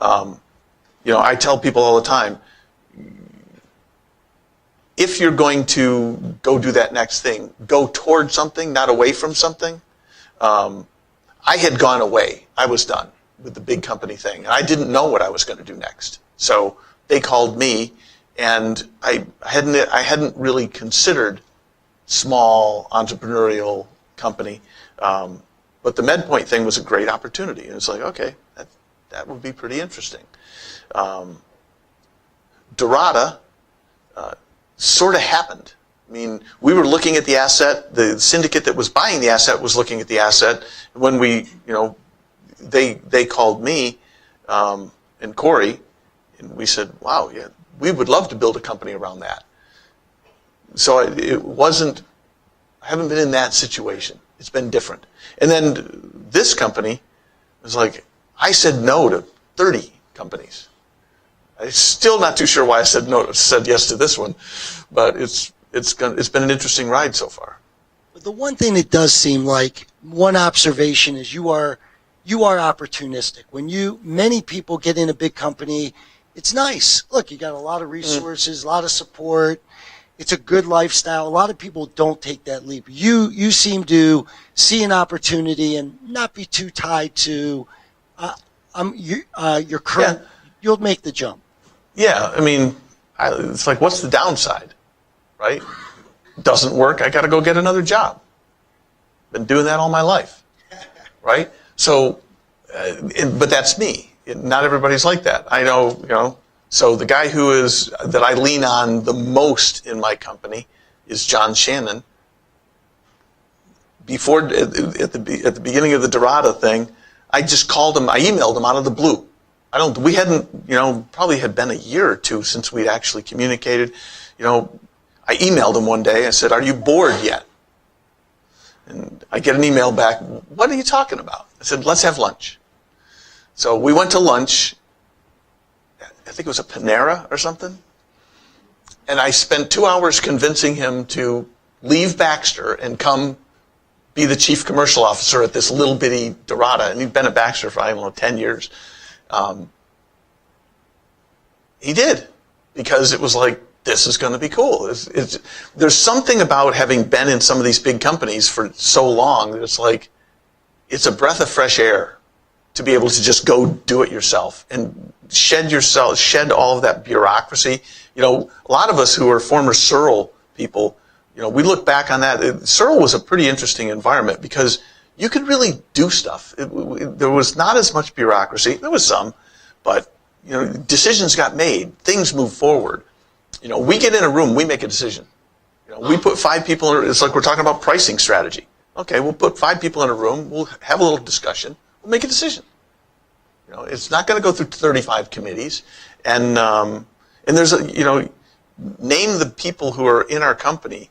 I tell people all the time, if you're going to go do that next thing, go toward something, not away from something. I had gone away. I was done with the big company thing. And I didn't know what I was going to do next. So they called me, and I hadn't really considered small entrepreneurial company. But the MedPoint thing was a great opportunity. And it's like, okay, that would be pretty interesting. Durata sort of happened. I mean, we were looking at the asset. The syndicate that was buying the asset was looking at the asset. When they called me and Corey, and we said, wow, yeah, we would love to build a company around that. So it wasn't, I haven't been in that situation. It's been different. And then this company was like, I said no to 30 companies. I'm still not too sure why I said yes to this one, but it's been an interesting ride so far. But the one thing that does seem like, one observation is you are opportunistic. When many people get in a big company, it's nice. Look, you got a lot of resources, a lot of support. It's a good lifestyle. A lot of people don't take that leap. You seem to see an opportunity and not be too tied to your current. Yeah. You'll make the jump. Yeah, I mean, it's like, what's the downside, right? Doesn't work, I got to go get another job. Been doing that all my life, right? So, but that's me. Not everybody's like that. I know, So the guy that I lean on the most in my company is John Shannon. Before, at the beginning of the Durata thing, I just called him. I emailed him out of the blue. We hadn't, probably had been a year or two since we'd actually communicated. I emailed him one day. I said, "Are you bored yet?" And I get an email back. "What are you talking about?" I said, "Let's have lunch." So we went to lunch. I think it was a Panera or something. And I spent 2 hours convincing him to leave Baxter and come be the chief commercial officer at this little bitty Durata. And he'd been at Baxter for, 10 years. He did, because it was like, this is going to be cool. There's something about having been in some of these big companies for so long that it's like, it's a breath of fresh air to be able to just go do it yourself and shed all of that bureaucracy. You know, a lot of us who are former Searle people, you know, we look back on that. Searle was a pretty interesting environment because you could really do stuff. There was not as much bureaucracy. There was some, but, you know, decisions got made. Things moved forward. You know, we get in a room, we make a decision. You know, we put 5 people in. It's like we're talking about pricing strategy. Okay, we'll put 5 people in a room. We'll have a little discussion. We'll make a decision. You know, it's not going to go through 35 committees. And there's a, you know, name the people who are in our company.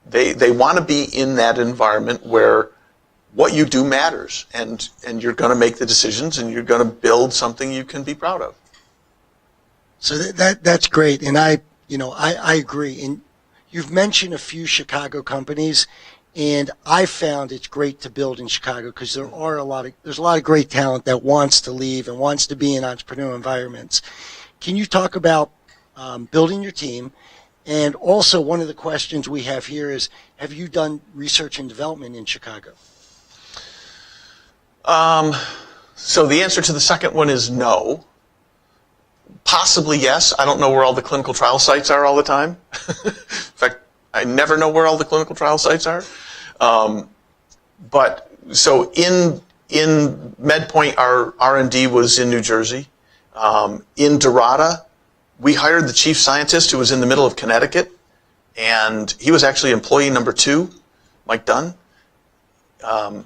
They want to be in that environment where what you do matters, and you're going to make the decisions, and you're going to build something you can be proud of. So that's great, and I agree. And you've mentioned a few Chicago companies, and I found it's great to build in Chicago because there's a lot of great talent that wants to leave and wants to be in entrepreneurial environments. Can you talk about building your team? And also, one of the questions we have here is, have you done research and development in Chicago? So the answer to the second one is no. Possibly yes. I don't know where all the clinical trial sites are all the time. In fact, I never know where all the clinical trial sites are. But so in MedPoint, our R&D was in New Jersey. In Durata, we hired the chief scientist who was in the middle of Connecticut, and he was actually employee number 2, Mike Dunn. And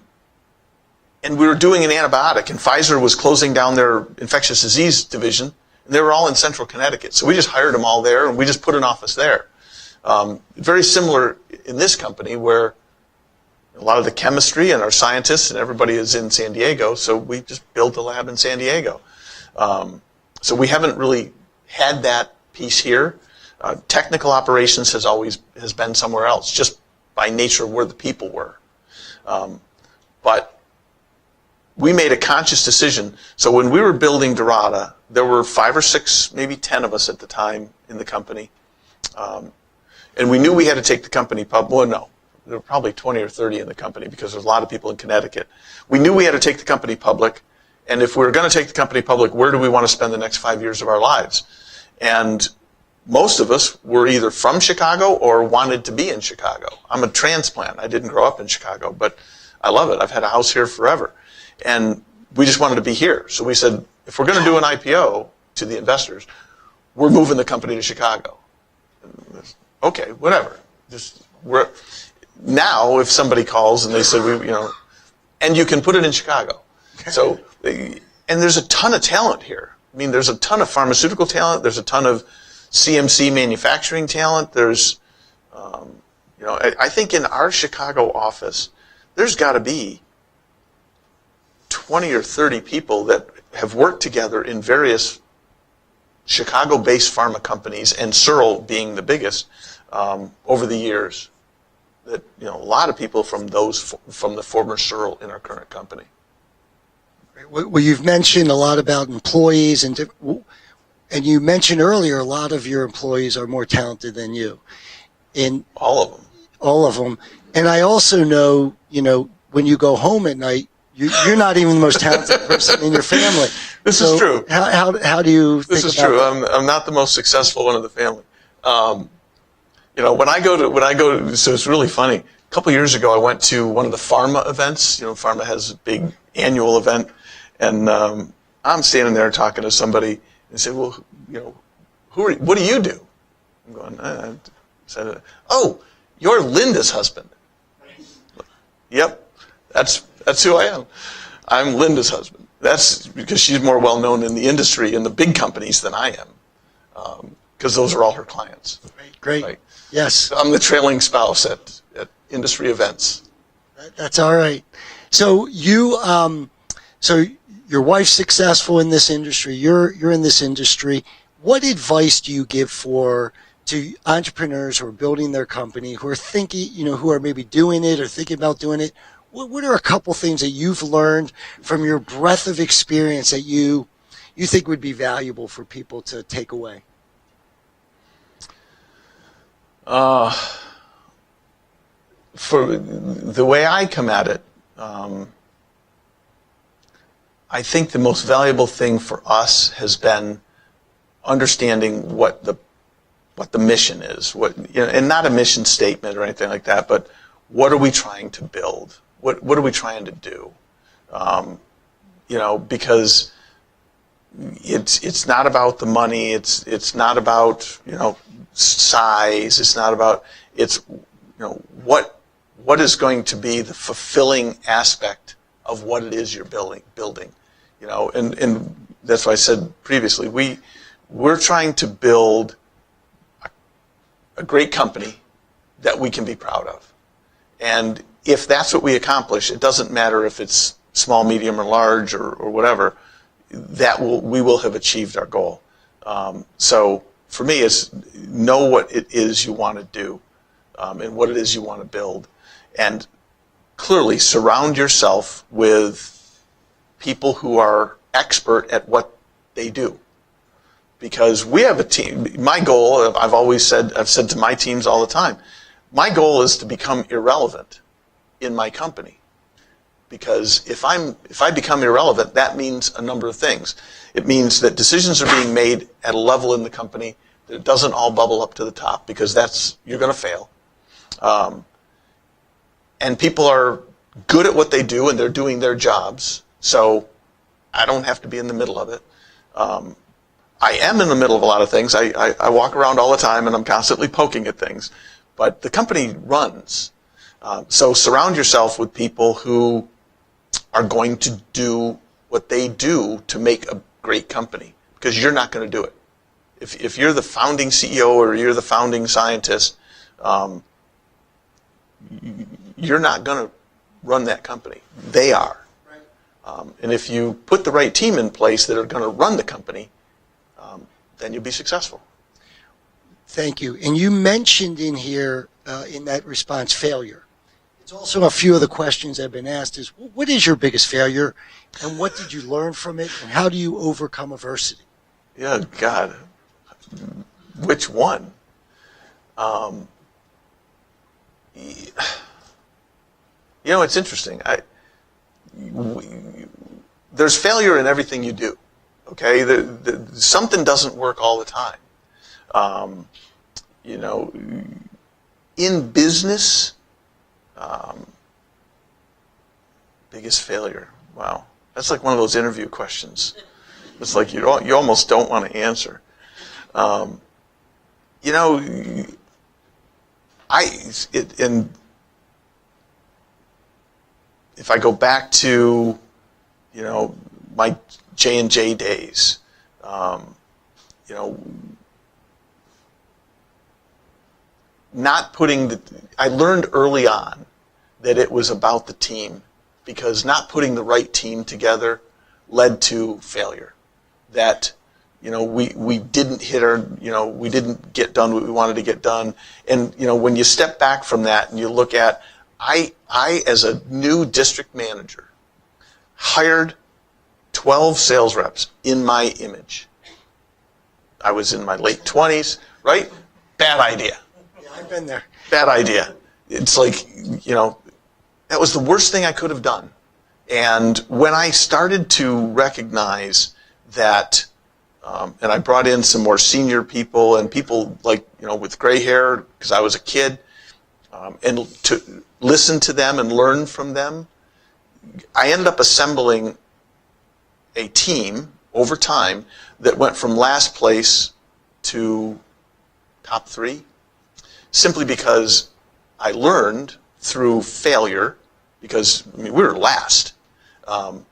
we were doing an antibiotic, and Pfizer was closing down their infectious disease division, and they were all in central Connecticut. So we just hired them all there, and we just put an office there. Very similar in this company, where a lot of the chemistry and our scientists and everybody is in San Diego, so we just built a lab in San Diego. So we haven't really had that piece here. Technical operations has been somewhere else, just by nature of where the people were. But we made a conscious decision. So when we were building Durata, there were 5 or 6, maybe 10 of us at the time in the company. And we knew we had to take the company public. Well, no, there were probably 20 or 30 in the company because there's a lot of people in Connecticut. We knew we had to take the company public. And if we were going to take the company public, where do we want to spend the next 5 years of our lives? And most of us were either from Chicago or wanted to be in Chicago. I'm a transplant. I didn't grow up in Chicago, but I love it. I've had a house here forever. And we just wanted to be here. So we said, if we're going to do an IPO to the investors, we're moving the company to Chicago. Okay, whatever. Now, if somebody calls and they said, and you can put it in Chicago. So, and there's a ton of talent here. I mean, there's a ton of pharmaceutical talent. There's a ton of CMC manufacturing talent. There's, I think in our Chicago office, there's got to be 20 or 30 people that have worked together in various Chicago-based pharma companies, and Searle being the biggest, over the years. That, a lot of people from the former Searle in our current company. Well, you've mentioned a lot about employees, and you mentioned earlier a lot of your employees are more talented than you. And all of them. All of them. And I also know, when you go home at night, you're not even the most talented person in your family. This is true. How do you think about that? This is true. I'm not the most successful one in the family. When I go to, so it's really funny. A couple years ago, I went to one of the pharma events. Pharma has a big annual event, and I'm standing there talking to somebody, and they say, "Well, what do you do?" I'm going, I said, "Oh, you're Linda's husband." Yep, that's who I am. I'm Linda's husband. That's because she's more well known in the industry in the big companies than I am, because those are all her clients. Great. Right? Yes. I'm the trailing spouse at industry events. That's all right. So so your wife's successful in this industry. You're in this industry. What advice do you give to entrepreneurs who are building their company, who are thinking, who are maybe doing it or thinking about doing it? What are a couple things that you've learned from your breadth of experience that you think would be valuable for people to take away? For the way I come at it, I think the most valuable thing for us has been understanding what the mission is, and not a mission statement or anything like that, but what are we trying to build? What are we trying to do? Because it's not about the money. It's not about size. It's not about what is going to be the fulfilling aspect of what it is you're building. And that's why I said previously we're trying to build a great company that we can be proud of. And if that's what we accomplish, it doesn't matter if it's small, medium, or large, or whatever, we will have achieved our goal. So for me, it's know what it is you want to do and what it is you want to build. And clearly surround yourself with people who are expert at what they do. Because we have a team. My goal, I've said to my teams all the time, my goal is to become irrelevant in my company. Because if I become irrelevant, that means a number of things. It means that decisions are being made at a level in the company that it doesn't all bubble up to the top, because you're going to fail. And people are good at what they do, and they're doing their jobs. So I don't have to be in the middle of it. I am in the middle of a lot of things. I walk around all the time, and I'm constantly poking at things. But the company runs. So surround yourself with people who are going to do what they do to make a great company, because you're not going to do it. If you're the founding CEO or you're the founding scientist, you're not going to run that company. They are. And if you put the right team in place that are going to run the company, then you'll be successful. Thank you. And you mentioned in here, in that response, failure. It's also a few of the questions that have been asked is, what is your biggest failure, and what did you learn from it, and how do you overcome adversity? Yeah, God. Which one? It's interesting. There's failure in everything you do. Okay, something doesn't work all the time. In business, biggest failure. Wow, that's like one of those interview questions. It's like you almost don't want to answer. And if I go back to, my J&J days, I learned early on that it was about the team, because not putting the right team together led to failure. That, we didn't we didn't get done what we wanted to get done. And, when you step back from that and you look at, I as a new district manager, hired 12 sales reps in my image. I was in my late 20s, right? Bad idea. Yeah, I've been there. Bad idea. It's like, that was the worst thing I could have done. And when I started to recognize that, and I brought in some more senior people and people like, with gray hair, because I was a kid, and to listen to them and learn from them, I ended up assembling a team over time that went from last place to top 3, simply because I learned through failure, because we were last, that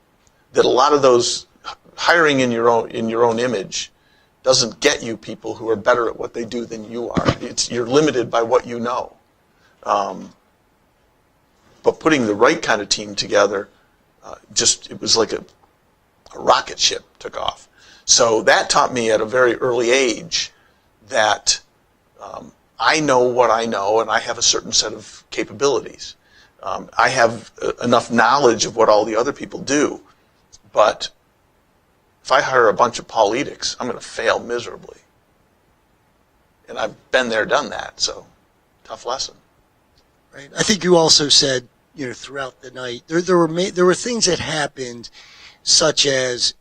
a lot of those hiring in your own image doesn't get you people who are better at what they do than you are. You're limited by what you know. But putting the right kind of team together, it was like a rocket ship took off. So that taught me at a very early age that I know what I know, and I have a certain set of capabilities. I have enough knowledge of what all the other people do, but if I hire a bunch of Paul Edicks, I'm going to fail miserably. And I've been there, done that. So tough lesson. Right. I think you also said, throughout the night, there were things that happened, such as,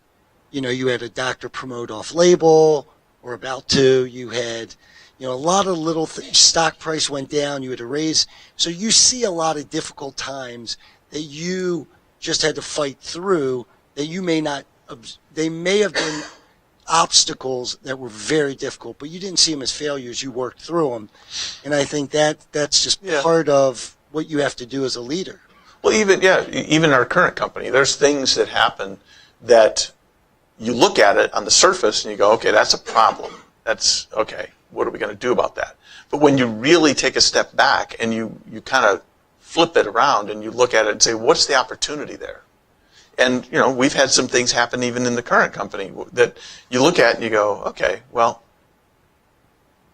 you had a doctor promote off-label or about to. You had, a lot of little things. Stock price went down. You had to raise. So you see a lot of difficult times that you just had to fight through. That you may not. They may have been obstacles that were very difficult, but you didn't see them as failures. You worked through them, and I think that's just part of what you have to do as a leader. Well, even our current company, there's things that happen that you look at it on the surface and you go, okay, that's a problem. That's okay. What are we going to do about that? But when you really take a step back and you kind of flip it around and you look at it and say, what's the opportunity there? And, we've had some things happen even in the current company that you look at and you go, okay, well,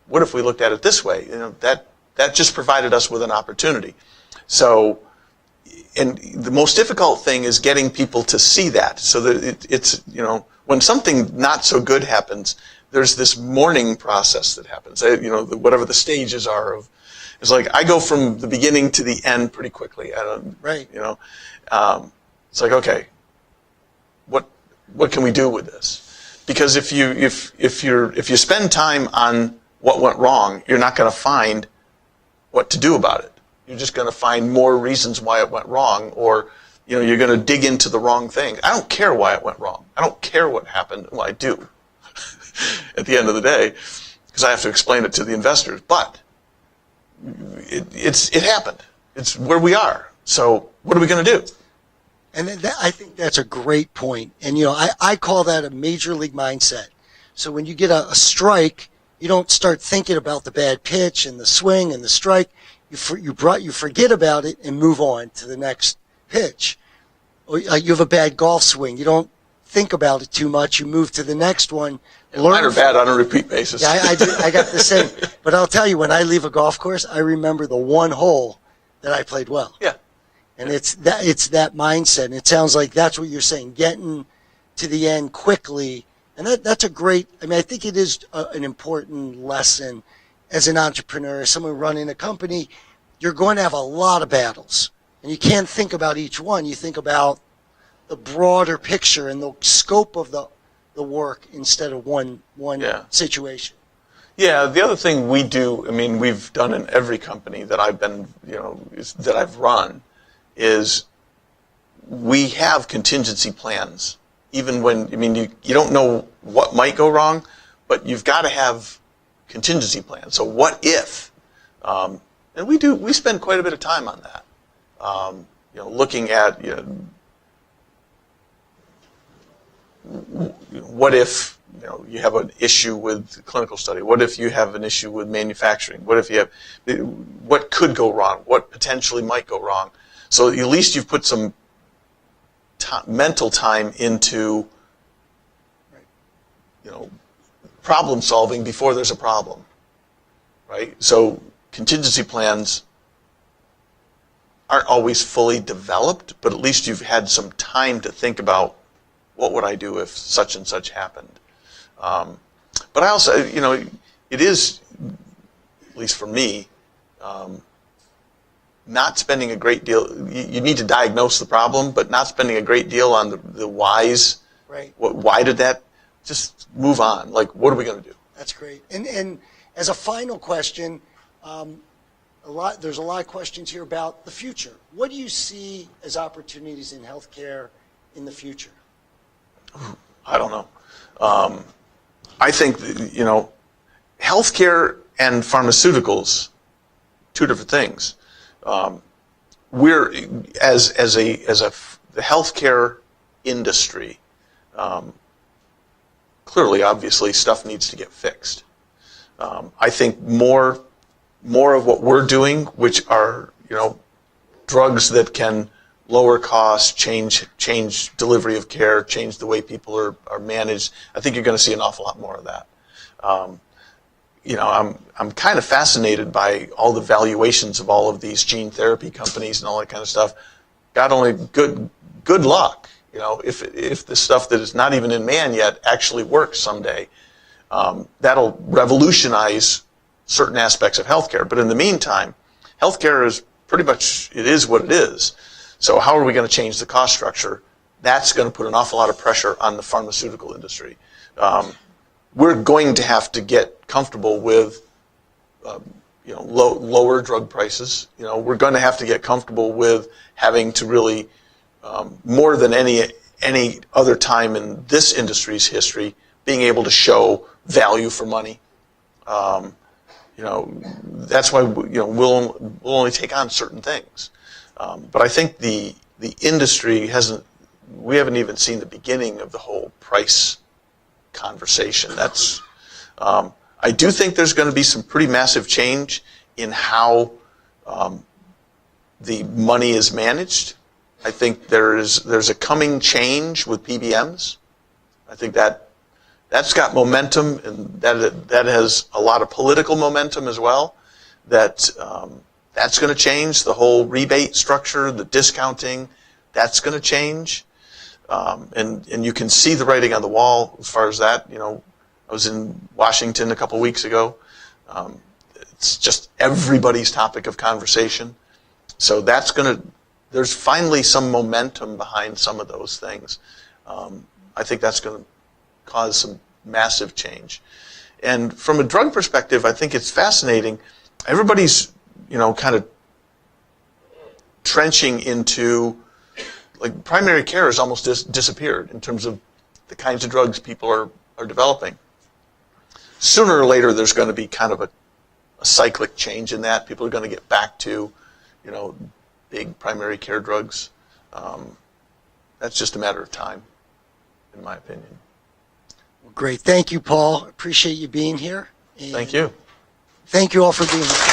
what if we looked at it this way? That just provided us with an opportunity. So, and the most difficult thing is getting people to see that. So that it's, when something not so good happens, there's this mourning process that happens. Whatever the stages are of, it's like I go from the beginning to the end pretty quickly. Right. It's like, okay, what can we do with this? Because if you spend time on what went wrong, you're not going to find what to do about it. You're just going to find more reasons why it went wrong, or you're going to dig into the wrong thing. I don't care why it went wrong. I don't care what happened. Well, I do at the end of the day, because I have to explain it to the investors. But it happened. It's where we are. So what are we going to do? And I think that's a great point. And, I call that a major league mindset. So when you get a strike, you don't start thinking about the bad pitch and the swing and the strike. You forget about it and move on to the next pitch. Or you have a bad golf swing. You don't think about it too much. You move to the next one. Mine are bad on a repeat basis. Yeah, I got the same. But I'll tell you, when I leave a golf course, I remember the one hole that I played well. Yeah. And it's that mindset. And it sounds like that's what you're saying, getting to the end quickly. And that's a great, I think it is an important lesson as an entrepreneur, someone running a company. You're going to have a lot of battles. And you can't think about each one. You think about the broader picture and the scope of the work instead of one situation. Yeah, the other thing we do, we've done in every company that I've been, that I've run, is we have contingency plans. Even when, you don't know what might go wrong, but you've got to have contingency plans. So what if? And we spend quite a bit of time on that. Looking at, what if, you have an issue with clinical study? What if you have an issue with manufacturing? What if you have, what could go wrong? What potentially might go wrong? So at least you've put some mental time into, problem solving before there's a problem, right? So contingency plans aren't always fully developed, but at least you've had some time to think about what would I do if such and such happened. But I also, it is, at least for me, not spending a great deal. You need to diagnose the problem, but not spending a great deal on the whys. Right. Why did that? Just move on. Like, what are we going to do? That's great. And as a final question, there's a lot of questions here about the future. What do you see as opportunities in healthcare in the future? I don't know. I think healthcare and pharmaceuticals, two different things. We're the healthcare industry. Clearly, obviously, stuff needs to get fixed. I think more of what we're doing, which are drugs that can lower costs, change delivery of care, change the way people are managed. I think you're going to see an awful lot more of that. I'm kind of fascinated by all the valuations of all of these gene therapy companies and all that kind of stuff. God only good luck. If the stuff that is not even in man yet actually works someday, that'll revolutionize certain aspects of healthcare. But in the meantime, healthcare is pretty much, it is what it is. So how are we going to change the cost structure? That's going to put an awful lot of pressure on the pharmaceutical industry. We're going to have to get comfortable with lower drug prices. We're going to have to get comfortable with having to really, more than any other time in this industry's history, being able to show value for money. That's why we'll only take on certain things. But I think the industry we haven't even seen the beginning of the whole price conversation. I do think there's going to be some pretty massive change in how the money is managed. I think there's a coming change with PBMs. I think that's got momentum, and that has a lot of political momentum as well. That's going to change the whole rebate structure, the discounting. That's going to change, and you can see the writing on the wall as far as that. I was in Washington a couple weeks ago. It's just everybody's topic of conversation. So there's finally some momentum behind some of those things. I think that's going to cause some massive change. And from a drug perspective, I think it's fascinating. Everybody's, kind of trenching into, like, primary care has almost disappeared in terms of the kinds of drugs people are developing. Sooner or later, there's going to be kind of a cyclic change in that. People are going to get back to, big primary care drugs. That's just a matter of time, in my opinion. Great. Thank you, Paul. Appreciate you being here. Thank you. Thank you all for being here.